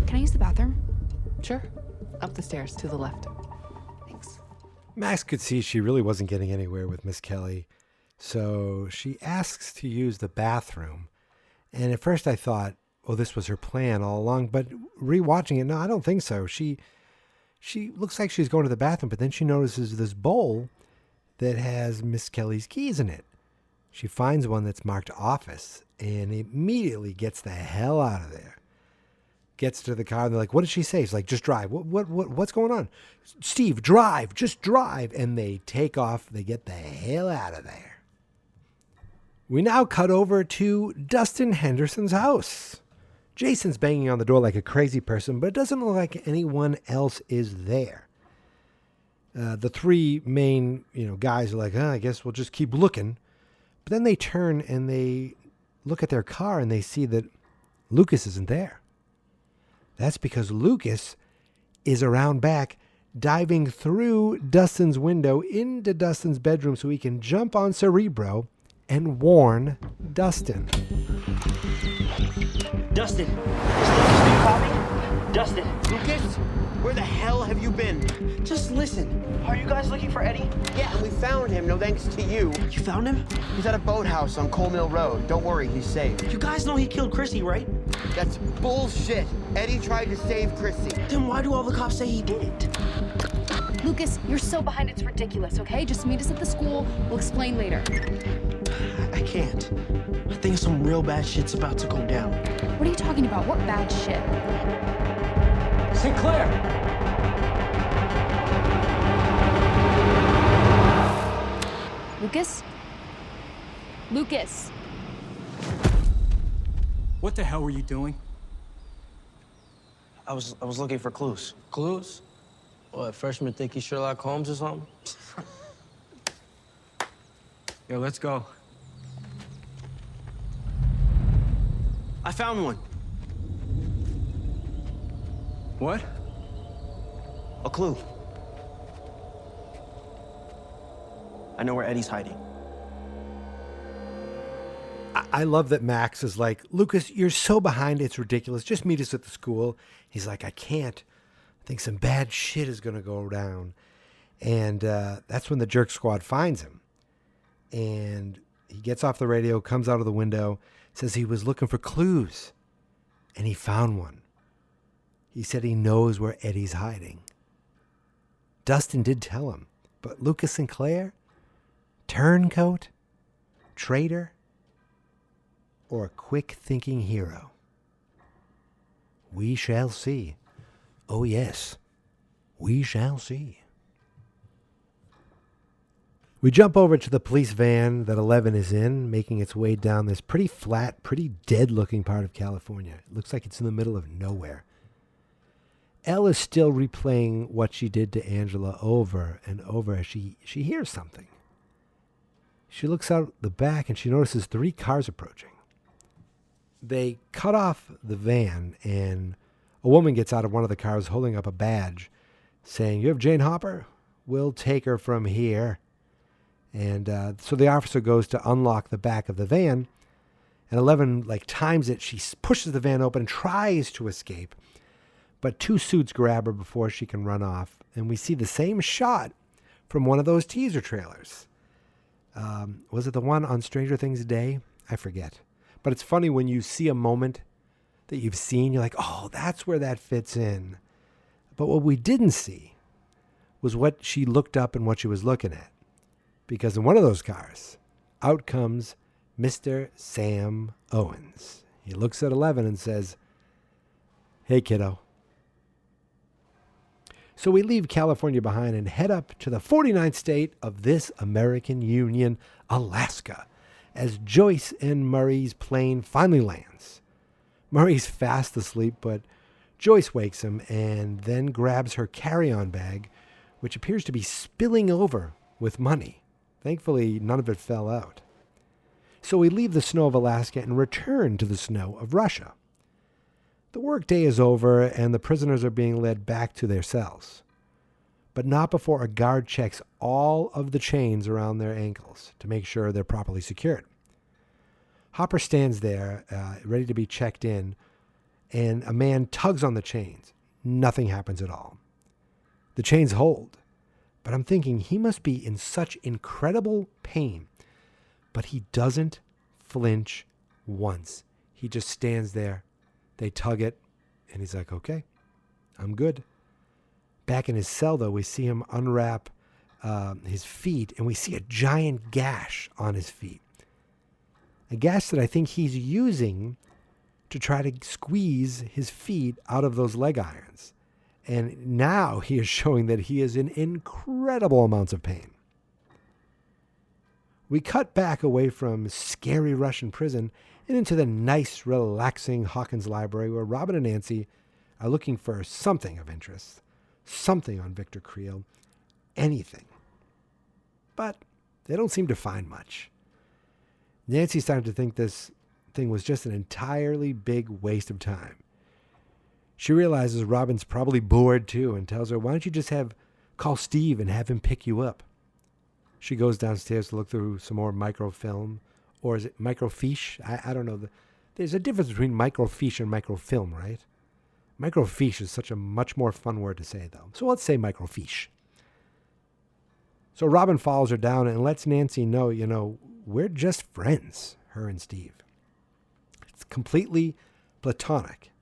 Can I use the bathroom? Sure. Up the stairs to the left. Thanks. Max could see she really wasn't getting anywhere with Miss Kelly, so she asks to use the bathroom. And at first I thought, oh, this was her plan all along, but rewatching it, no, I don't think so. She looks like she's going to the bathroom, but then she notices this bowl that has Miss Kelly's keys in it. She finds one that's marked office and immediately gets the hell out of there. Gets to the car and they're like, what did she say? She's like, just drive. What's going on? Steve, drive, just drive. And they take off. They get the hell out of there. We now cut over to Dustin Henderson's house. Jason's banging on the door like a crazy person, but it doesn't look like anyone else is there. The three main, guys are like, I guess we'll just keep looking. But then they turn and they look at their car and they see that Lucas isn't there. That's because Lucas is around back, diving through Dustin's window into Dustin's bedroom so he can jump on Cerebro and warn Dustin. Dustin! Is you copy? Dustin! Lucas? Where the hell have you been? Just listen. Are you guys looking for Eddie? Yeah, and we found him, no thanks to you. You found him? He's at a boathouse on Coal Mill Road. Don't worry, he's safe. You guys know he killed Chrissy, right? That's bullshit. Eddie tried to save Chrissy. Then why do all the cops say he didn't? Lucas, you're so behind, it's ridiculous, okay? Just meet us at the school. We'll explain later. I can't. I think some real bad shit's about to go down. What are you talking about? What bad shit? Sinclair! Lucas? Lucas! What the hell were you doing? I was looking for clues. Clues? What, freshmen think he's Sherlock Holmes or something? Yo, let's go. I found one. What? A clue. I know where Eddie's hiding. I love that Max is like, Lucas, you're so behind, it's ridiculous. Just meet us at the school. He's like, I can't. I think some bad shit is going to go down. And that's when the jerk squad finds him. And he gets off the radio, comes out of the window, says he was looking for clues. And he found one. He said he knows where Eddie's hiding. Dustin did tell him. But Lucas Sinclair? Turncoat? Traitor? Or a quick-thinking hero? We shall see. Oh, yes. We shall see. We jump over to the police van that 11 is in, making its way down this pretty flat, pretty dead-looking part of California. It looks like it's in the middle of nowhere. Elle is still replaying what she did to Angela over and over as she hears something. She looks out the back and she notices 3 cars approaching. They cut off the van, and a woman gets out of one of the cars holding up a badge saying, "You have Jane Hopper? We'll take her from here." And so the officer goes to unlock the back of the van, and 11 times it. She pushes the van open and tries to escape, but 2 suits grab her before she can run off. And we see the same shot from one of those teaser trailers. Was it the one on Stranger Things Day? I forget. But it's funny when you see a moment that you've seen, you're like, oh, that's where that fits in. But what we didn't see was what she looked up and what she was looking at. Because in one of those cars, out comes Mr. Sam Owens. He looks at 11 and says, "Hey, kiddo." So we leave California behind and head up to the 49th state of this American Union, Alaska, as Joyce and Murray's plane finally lands. Murray's fast asleep, but Joyce wakes him and then grabs her carry-on bag, which appears to be spilling over with money. Thankfully, none of it fell out. So we leave the snow of Alaska and return to the snow of Russia. The workday is over and the prisoners are being led back to their cells, but not before a guard checks all of the chains around their ankles to make sure they're properly secured. Hopper stands there, ready to be checked in, and a man tugs on the chains. Nothing happens at all. The chains hold, but I'm thinking he must be in such incredible pain, but he doesn't flinch once. He just stands there. They tug it, and he's like, okay, I'm good. Back in his cell, though, we see him unwrap his feet, and we see a giant gash on his feet. A gash that I think he's using to try to squeeze his feet out of those leg irons. And now he is showing that he is in incredible amounts of pain. We cut back away from scary Russian prison and into the nice, relaxing Hawkins Library where Robin and Nancy are looking for something of interest, something on Victor Creel, anything. But they don't seem to find much. Nancy's starting to think this thing was just an entirely big waste of time. She realizes Robin's probably bored too and tells her, why don't you just call Steve and have him pick you up? She goes downstairs to look through some more microfilm. Or is it microfiche? I don't know. There's a difference between microfiche and microfilm, right? Microfiche is such a much more fun word to say, though. So let's say microfiche. So Robin follows her down and lets Nancy know, we're just friends, her and Steve. It's completely platonic,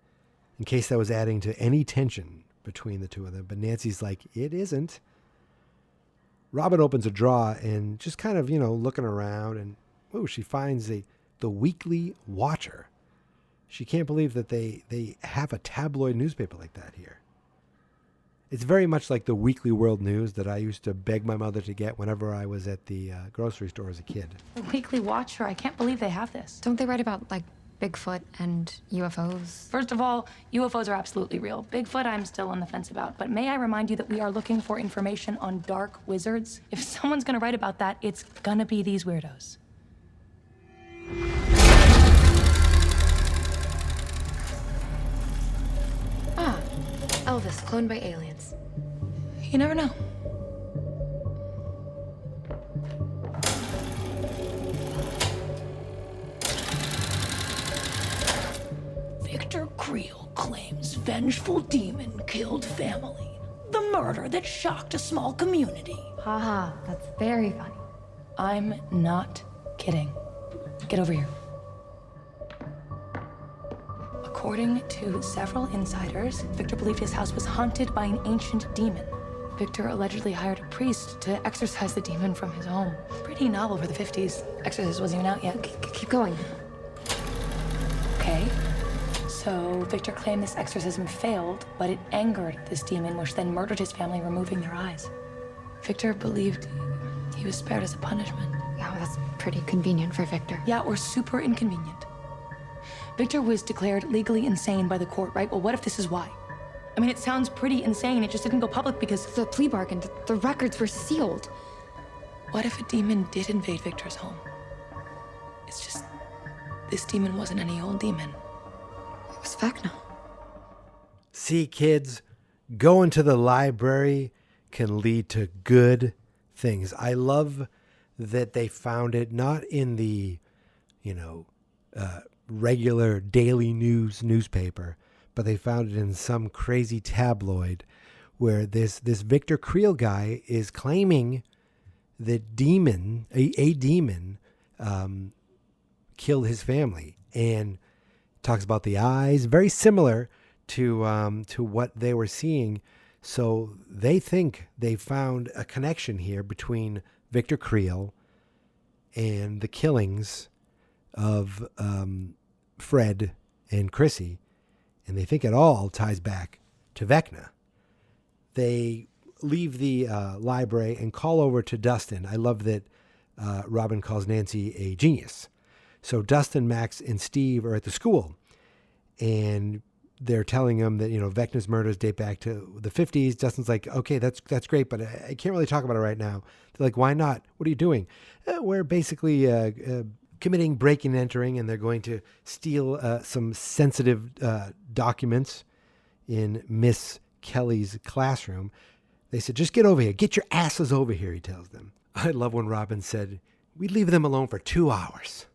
in case that was adding to any tension between the two of them. But Nancy's like, it isn't. Robin opens a drawer and just kind of, looking around and, she finds the Weekly Watcher. She can't believe that they have a tabloid newspaper like that here. It's very much like the Weekly World News that I used to beg my mother to get whenever I was at the grocery store as a kid. The Weekly Watcher, I can't believe they have this. Don't they write about, like, Bigfoot and UFOs? First of all, UFOs are absolutely real. Bigfoot, I'm still on the fence about. But may I remind you that we are looking for information on dark wizards? If someone's gonna write about that, it's gonna be these weirdos. Ah, Elvis, cloned by aliens. You never know. Victor Creel claims vengeful demon killed family. The murder that shocked a small community. Haha, that's very funny. I'm not kidding. Get over here. According to several insiders, Victor believed his house was haunted by an ancient demon. Victor allegedly hired a priest to exorcise the demon from his home. Pretty novel for the 50s. Exorcist wasn't even out yet. Keep going. Okay. So Victor claimed this exorcism failed, but it angered this demon, which then murdered his family, removing their eyes. Victor believed he was spared as a punishment. Yeah, well, that's pretty convenient for Victor. Yeah, or super inconvenient. Victor was declared legally insane by the court, right? Well, what if this is why? I mean, it sounds pretty insane. It just didn't go public because... The plea bargain, the records were sealed. What if a demon did invade Victor's home? It's just... this demon wasn't any old demon. It was Vecna. See, kids, going to the library can lead to good things. I love that they found it not in the, regular daily news newspaper, but they found it in some crazy tabloid where this Victor Creel guy is claiming that a demon killed his family, and talks about the eyes, very similar to what they were seeing. So they think they found a connection here between Victor Creel and the killings of Fred and Chrissy, and they think it all ties back to Vecna. They leave the library and call over to Dustin. I love that Robin calls Nancy a genius. So Dustin, Max, and Steve are at the school, and they're telling him that, Vecna's murders date back to the 50s. Dustin's like, okay, that's great, but I can't really talk about it right now. They're like, why not? What are you doing? We're basically committing breaking and entering, and they're going to steal some sensitive documents in Miss Kelly's classroom. They said, just get over here. Get your asses over here, he tells them. I love when Robin said, we'd leave them alone for 2 hours.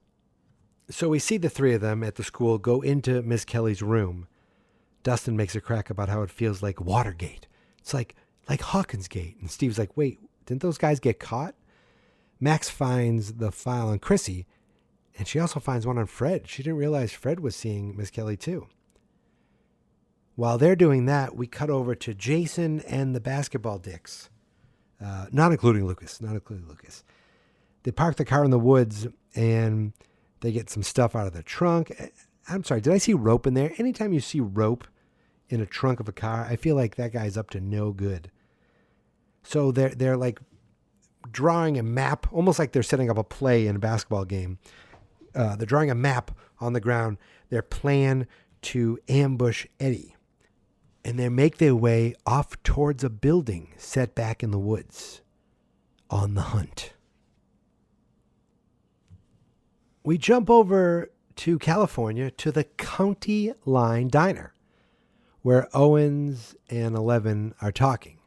So we see the three of them at the school go into Miss Kelly's room. Dustin makes a crack about how it feels like Watergate. It's like Hawkins Gate. And Steve's like, wait, didn't those guys get caught? Max finds the file on Chrissy, and she also finds one on Fred. She didn't realize Fred was seeing Miss Kelly too. While they're doing that, we cut over to Jason and the basketball dicks, not including Lucas. They park the car in the woods, and they get some stuff out of the trunk. I'm sorry, did I see rope in there? Anytime you see rope in a trunk of a car, I feel like that guy's up to no good. So they're like drawing a map, almost like they're setting up a play in a basketball game. They're drawing a map on the ground, their plan to ambush Eddie. And they make their way off towards a building set back in the woods, on the hunt. We jump over to California to the County Line Diner, where Owens and Eleven are talking.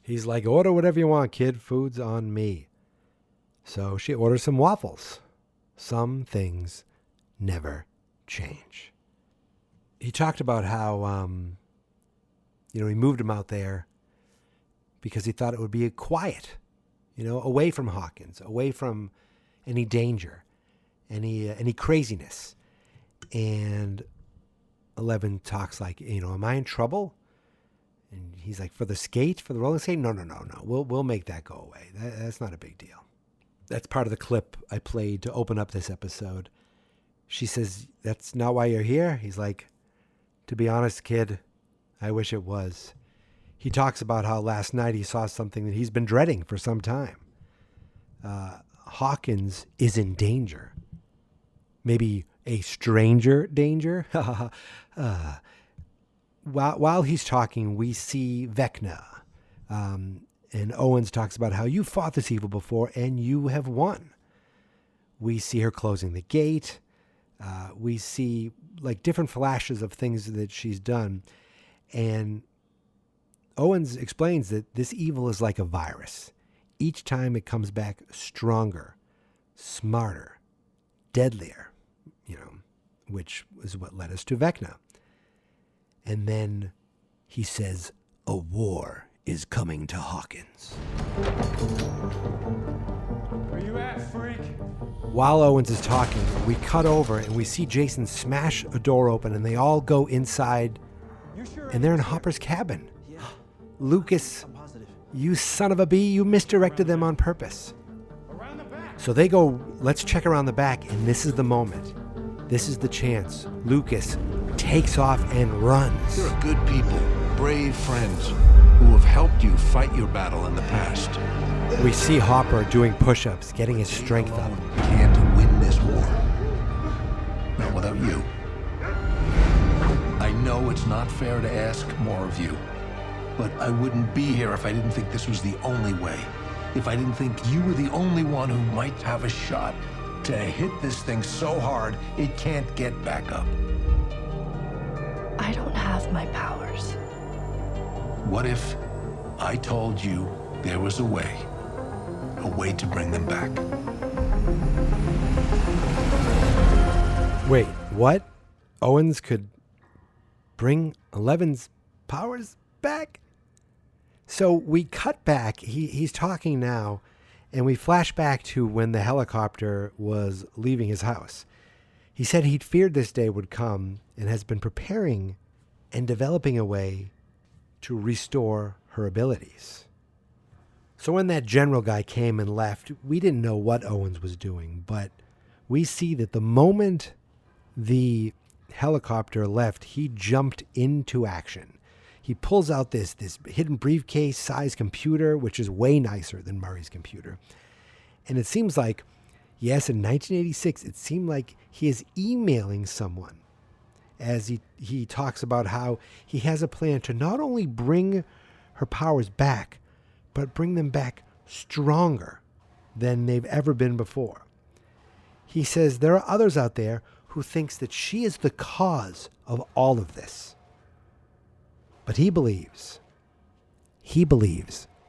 He's like, order whatever you want, kid. Food's on me. So she orders some waffles. Some things never change. He talked about how, he moved him out there because he thought it would be quiet, away from Hawkins, away from any danger, any craziness. And Eleven talks like, am I in trouble? And he's like, for the Rolling Skate? No. We'll make that go away. That's not a big deal. That's part of the clip I played to open up this episode. She says, "That's not why you're here?" He's like, "To be honest, kid, I wish it was." He talks about how last night he saw something that he's been dreading for some time. Hawkins is in danger. Maybe a stranger danger? While he's talking, we see Vecna. And Owens talks about how you fought this evil before and you have won. We see her closing the gate. We see like different flashes of things that she's done. And Owens explains that this evil is like a virus. Each time it comes back stronger, smarter, deadlier, which is what led us to Vecna. And then he says, a war is coming to Hawkins. Where you at, freak? While Owens is talking, we cut over and we see Jason smash a door open and they all go inside and they're in Hopper's cabin. Yeah. Lucas, I'm positive. you son of a bee, you misdirected them on purpose. So they go, let's check around the back, and this is the moment. This is the chance. Lucas takes off and runs. There are good people, brave friends, who have helped you fight your battle in the past. We see Hopper doing push-ups, getting his strength up. Can't win this war. Not without you. I know it's not fair to ask more of you, but I wouldn't be here if I didn't think this was the only way. If I didn't think you were the only one who might have a shot to hit this thing so hard it can't get back up. I don't have my powers. What if I told you there was a way to bring them back? Wait, what? Owens could bring Eleven's powers back? So we cut back. He's talking now, and we flash back to when the helicopter was leaving his house. He said he'd feared this day would come and has been preparing and developing a way to restore her abilities. So when that general guy came and left, we didn't know what Owens was doing, but we see that the moment the helicopter left, he jumped into action. He pulls out this hidden briefcase size computer, which is way nicer than Murray's computer. And it seems like, yes, in 1986, it seemed like he is emailing someone as he talks about how he has a plan to not only bring her powers back, but bring them back stronger than they've ever been before. He says there are others out there who thinks that she is the cause of all of this. But he believes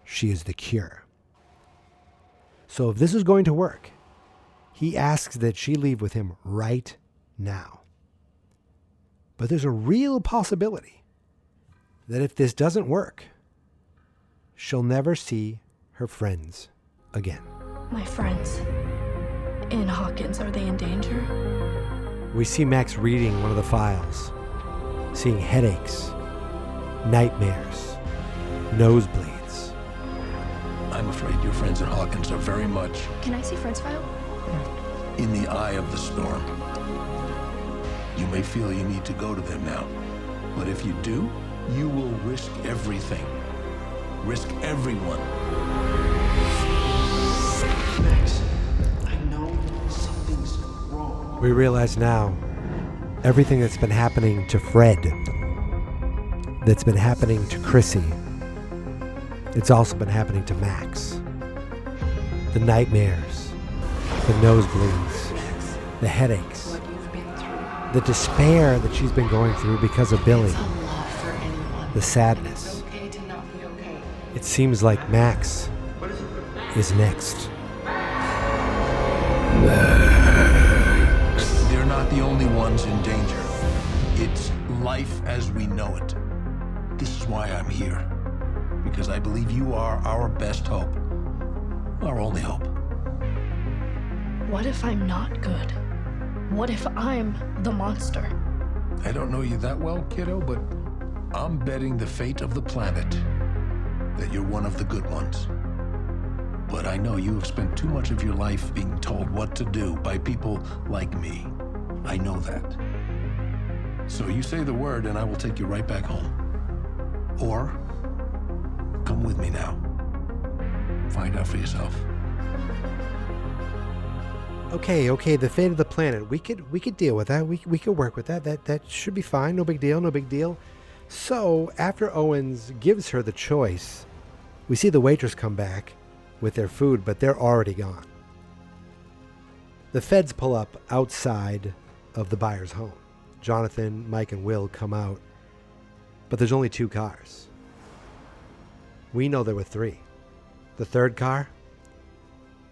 she is the cure. So if this is going to work, he asks that she leave with him right now. But there's a real possibility that if this doesn't work, she'll never see her friends again. My friends in Hawkins, are they in danger? We see Max reading one of the files, seeing headaches, nightmares, nosebleeds. I'm afraid your friends at Hawkins are very much Can I see Fred's file? in the eye of the storm. You may feel you need to go to them now, but if you do, you will risk everything. Risk everyone. Max, I know something's wrong. We realize now everything that's been happening to Fred, that's been happening to Chrissy, it's also been happening to Max. The nightmares, the nosebleeds, the headaches, the despair that she's been going through because of Billy, the sadness. It seems like Max is next. They're not the only ones in danger. It's life as we know it. This is why I'm here. Because I believe you are our best hope. Our only hope. What if I'm not good? What if I'm the monster? I don't know you that well, kiddo, but I'm betting the fate of the planet that you're one of the good ones. But I I know you have spent too much of your life being told what to do by people like me. I know that. So you say the word and I will take you right back home. Or, come with me now. Find out for yourself. Okay, the fate of the planet. We could deal with that. We could work with that. That should be fine. No big deal. So, after Owens gives her the choice, we see the waitress come back with their food, but they're already gone. The feds pull up outside of the buyer's home. Jonathan, Mike, and Will come out, but there's only 2 cars. We know there were 3. The third car,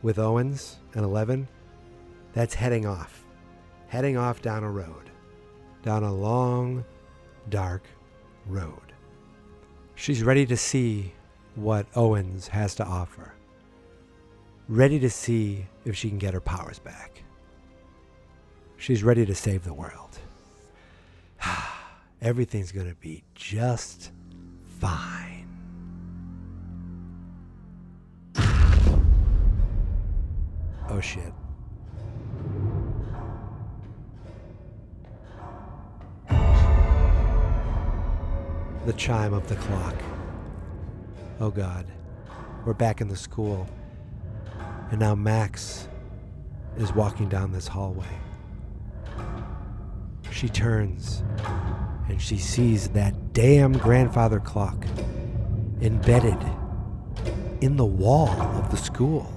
with Owens and 11, that's heading off down a road, down a long, dark road. She's ready to see what Owens has to offer. Ready to see if she can get her powers back. She's ready to save the world. Everything's going to be just fine. Oh shit. The chime of the clock. Oh God, we're back in the school. And now Max is walking down this hallway. She turns and she sees that damn grandfather clock embedded in the wall of the school.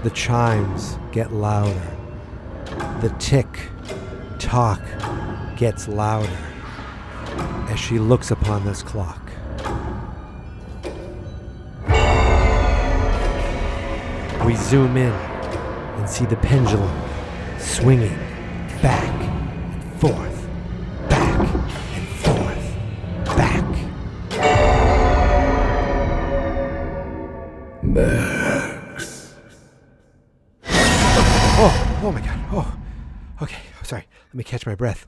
The chimes get louder. The tick-tock gets louder as she looks upon this clock. We zoom in and see the pendulum swinging back and forth, back and forth, back. Max. Oh my God. Oh, okay. Sorry. Let me catch my breath.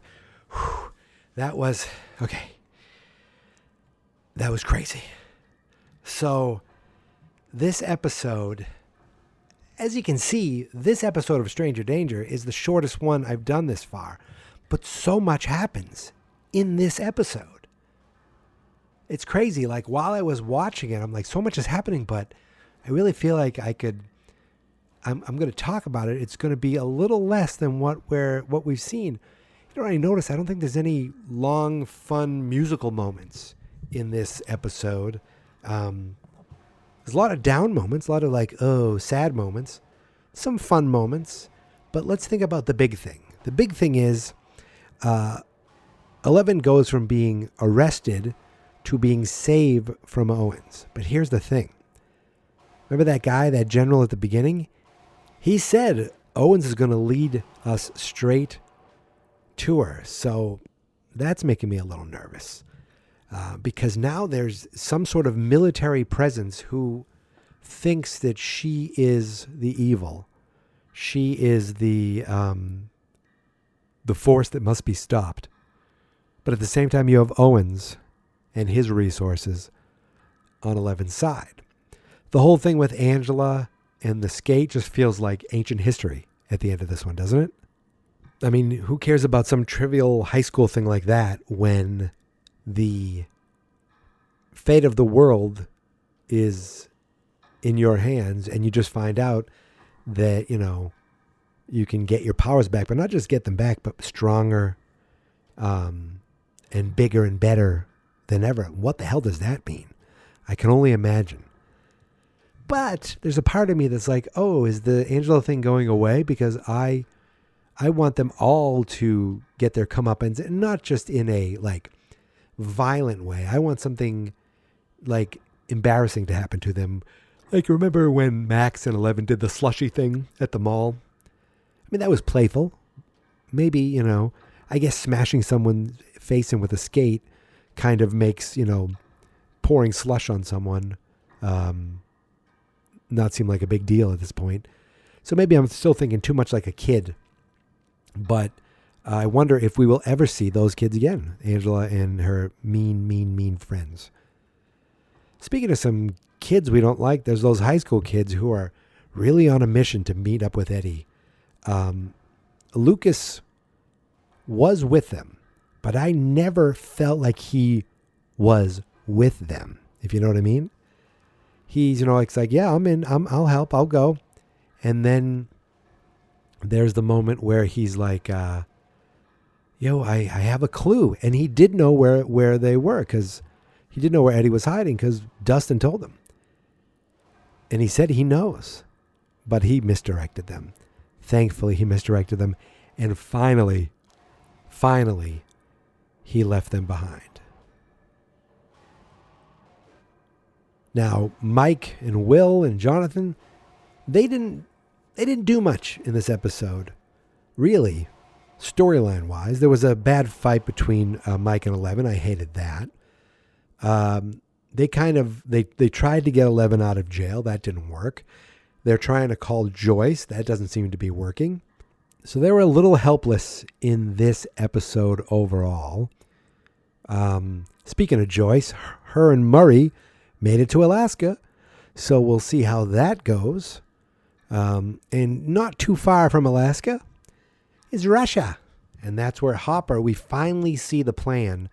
Whew. That was crazy. So, this episode, as you can see, this episode of Stranger Danger is the shortest one I've done this far. But so much happens in this episode. It's crazy. Like, while I was watching it, I'm like, so much is happening, but I really feel like I'm going to talk about it. It's going to be a little less than what we've seen. You know what I noticed? I don't think there's any long, fun musical moments in this episode. There's a lot of down moments, a lot of sad moments, some fun moments. But let's think about the big thing. The big thing is 11 goes from being arrested to being saved from Owens. But here's the thing. Remember that guy, that general at the beginning? He said Owens is going to lead us straight to her. So that's making me a little nervous. Because now there's some sort of military presence who thinks that she is the evil. She is the force that must be stopped. But at the same time, you have Owens and his resources on 11's side. The whole thing with Angela and the skate just feels like ancient history at the end of this one, doesn't it? I mean, who cares about some trivial high school thing like that when the fate of the world is in your hands and you just find out that, you can get your powers back, but not just get them back, but stronger and bigger and better than ever. What the hell does that mean? I can only imagine. But there's a part of me that's like, oh, is the Angela thing going away? Because I want them all to get their comeuppance, and not just in a violent way. I want something embarrassing to happen to them. Remember when Max and 11 did the slushy thing at the mall? I mean, that was playful. Maybe, I guess smashing someone's face in with a skate kind of makes, pouring slush on someone not seem like a big deal at this point. So maybe I'm still thinking too much like a kid. But I wonder if we will ever see those kids again, Angela and her mean friends. Speaking of some kids we don't like, there's those high school kids who are really on a mission to meet up with Eddie. Lucas was with them, but I never felt like he was with them, if you know what I mean. He's, it's like, yeah, I'm in, I'll help, I'll go. And then there's the moment where he's like, I have a clue. And he did know where they were, because he didn't know where Eddie was hiding, because Dustin told him. And he said he knows, but he misdirected them. Thankfully, he misdirected them. And finally, he left them behind. Now, Mike and Will and Jonathan, they didn't do much in this episode, really, storyline-wise. There was a bad fight between Mike and Eleven. I hated that. They tried to get Eleven out of jail. That didn't work. They're trying to call Joyce. That doesn't seem to be working. So they were a little helpless in this episode overall. Speaking of Joyce, her and Murray made it to Alaska. So we'll see how that goes. And not too far from Alaska is Russia. And that's where Hopper, we finally see the plan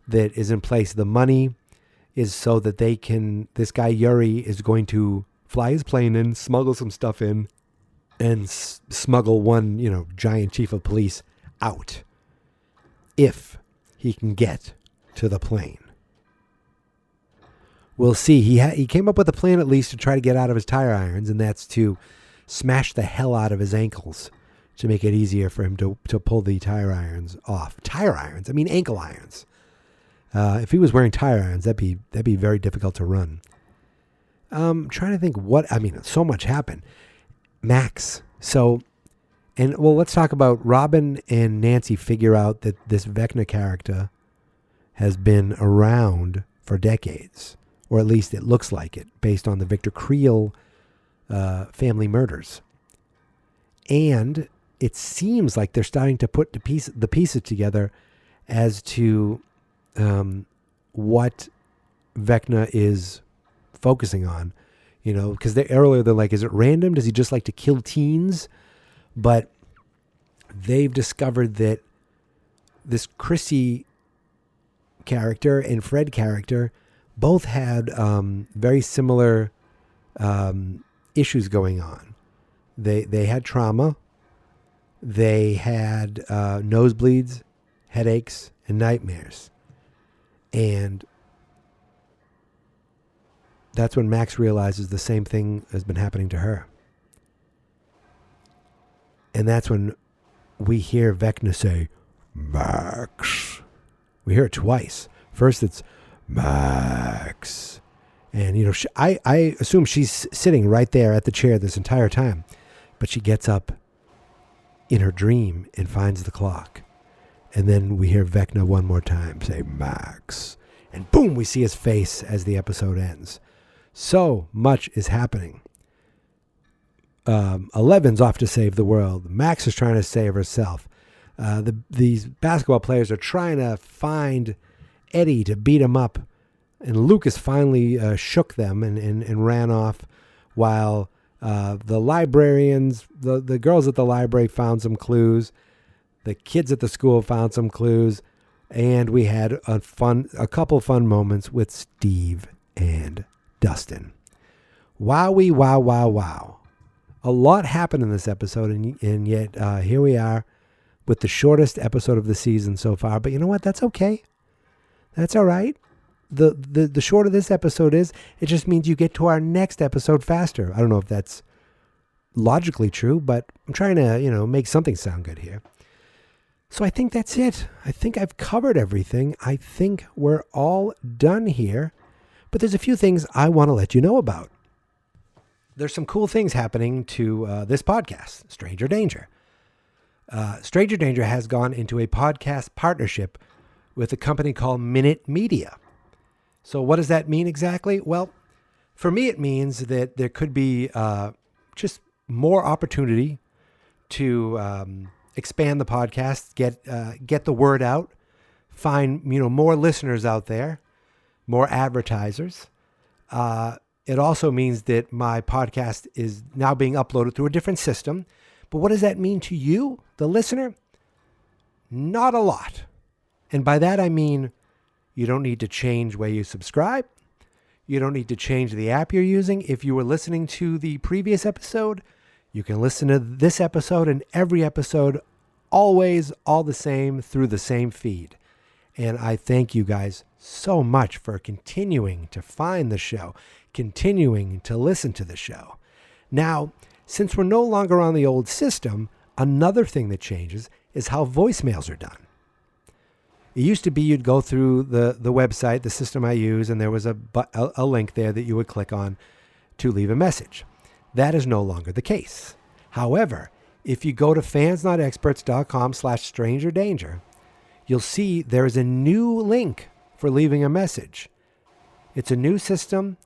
that is in place. The money is so that this guy Yuri is going to fly his plane in, smuggle some stuff in, and smuggle one, giant chief of police out if he can get to the plane. We'll see. He came up with a plan at least to try to get out of his tire irons, and that's to smash the hell out of his ankles to make it easier for him to pull the tire irons off. Tire irons? I mean ankle irons. If he was wearing tire irons, that'd be very difficult to run. Trying to think so much happened. Max. Let's talk about Robin and Nancy figure out that this Vecna character has been around for decades, or at least it looks like it, based on the Victor Creel family murders. And it seems like they're starting to put the pieces together as to what Vecna is focusing on, because earlier they're like, is it random? Does he just like to kill teens? But they've discovered that this Chrissy character and Fred character both had very similar issues going on. They had trauma. They had nosebleeds, headaches, and nightmares. And that's when Max realizes the same thing has been happening to her. And that's when we hear Vecna say, Max. We hear it twice. First it's Max. And, I assume she's sitting right there at the chair this entire time. But she gets up in her dream and finds the clock. And then we hear Vecna one more time say, Max. And boom, we see his face as the episode ends. So much is happening. Eleven's off to save the world. Max is trying to save herself. These basketball players are trying to find Eddie to beat him up. And Lucas finally shook them and ran off while the librarians, the girls at the library found some clues. The kids at the school found some clues. And we had a couple fun moments with Steve and Dustin. Wowie, wow, wow, wow. A lot happened in this episode, and yet here we are with the shortest episode of the season so far. But you know what? That's okay. That's all right. The shorter this episode is, it just means you get to our next episode faster. I don't know if that's logically true, but I'm trying to, make something sound good here. So I think that's it. I think I've covered everything. I think we're all done here. But there's a few things I want to let you know about. There's some cool things happening to this podcast, Stranger Danger. Stranger Danger has gone into a podcast partnership with a company called Minute Media. So what does that mean exactly? Well, for me, it means that there could be just more opportunity to expand the podcast, get the word out, find more listeners out there, more advertisers. It also means that my podcast is now being uploaded through a different system. But what does that mean to you, the listener? Not a lot. And by that, I mean you don't need to change where you subscribe. You don't need to change the app you're using. If you were listening to the previous episode, you can listen to this episode and every episode always all the same through the same feed. And I thank you guys so much for continuing to find the show, continuing to listen to the show. Now, since we're no longer on the old system, another thing that changes is how voicemails are done. It used to be you'd go through the website, the system I use, and there was a link there that you would click on to leave a message. That is no longer the case. However, if you go to fansnotexperts.com/strangerdanger, you'll see there is a new link for leaving a message. It's a new system.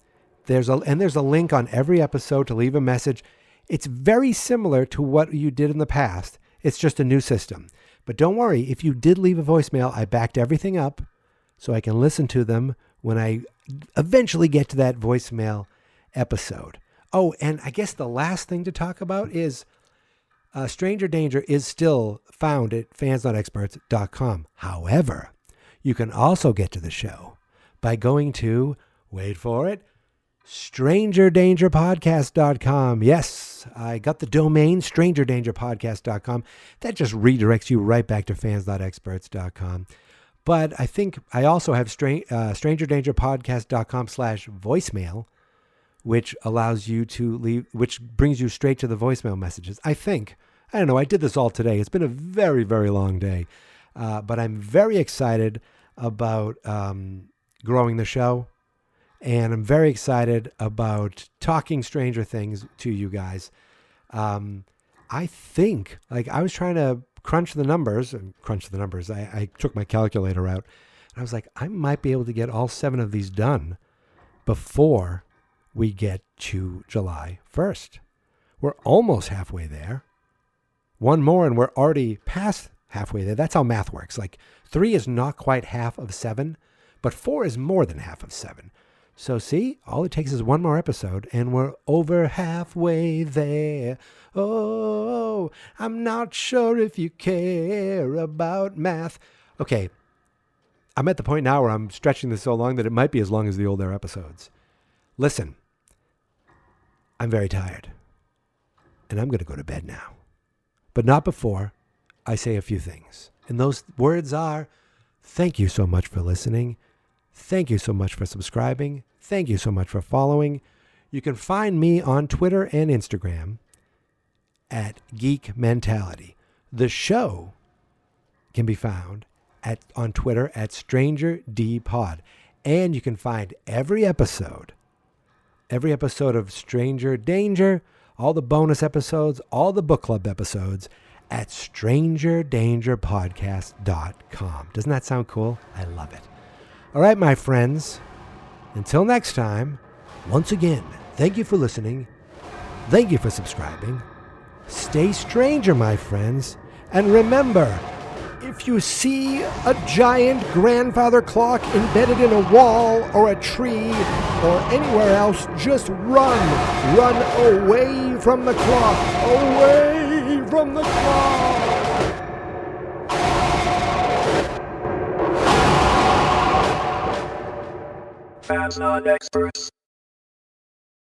There's a link on every episode to leave a message. It's very similar to what you did in the past. It's just a new system. But don't worry, if you did leave a voicemail, I backed everything up so I can listen to them when I eventually get to that voicemail episode. Oh, and I guess the last thing to talk about is Stranger Danger is still found at fansnotexperts.com. However, you can also get to the show by going to, wait for it, strangerdangerpodcast.com. Yes, I got the domain strangerdangerpodcast.com. That just redirects you right back to fans.experts.com. But I think I also have strangerdangerpodcast.com/voicemail, which allows you to leave, which brings you straight to the voicemail messages. I think, I don't know, I did this all today. It's been a very, very long day. But I'm very excited about growing the show. And I'm very excited about talking Stranger Things to you guys. I think, like, I was trying to crunch the numbers. I took my calculator out. And I was like, I might be able to get all 7 of these done before we get to July 1st. We're almost halfway there. One more and we're already past halfway there. That's how math works. Like, 3 is not quite half of 7, but 4 is more than half of 7. So see, all it takes is one more episode and we're over halfway there. Oh, I'm not sure if you care about math. Okay, I'm at the point now where I'm stretching this so long that it might be as long as the older episodes. Listen, I'm very tired and I'm going to go to bed now. But not before I say a few things. And those words are, thank you so much for listening. Thank you so much for subscribing. Thank you so much for following. You can find me on Twitter and Instagram at Geek Mentality. The show can be found on Twitter at StrangerDPod. And you can find every episode of Stranger Danger, all the bonus episodes, all the book club episodes at strangerdangerpodcast.com. Doesn't that sound cool? I love it. All right, my friends, until next time, once again, thank you for listening. Thank you for subscribing. Stay stranger, my friends. And remember, if you see a giant grandfather clock embedded in a wall or a tree or anywhere else, just run. Run away from the clock. Away from the clock. Fans Not Experts.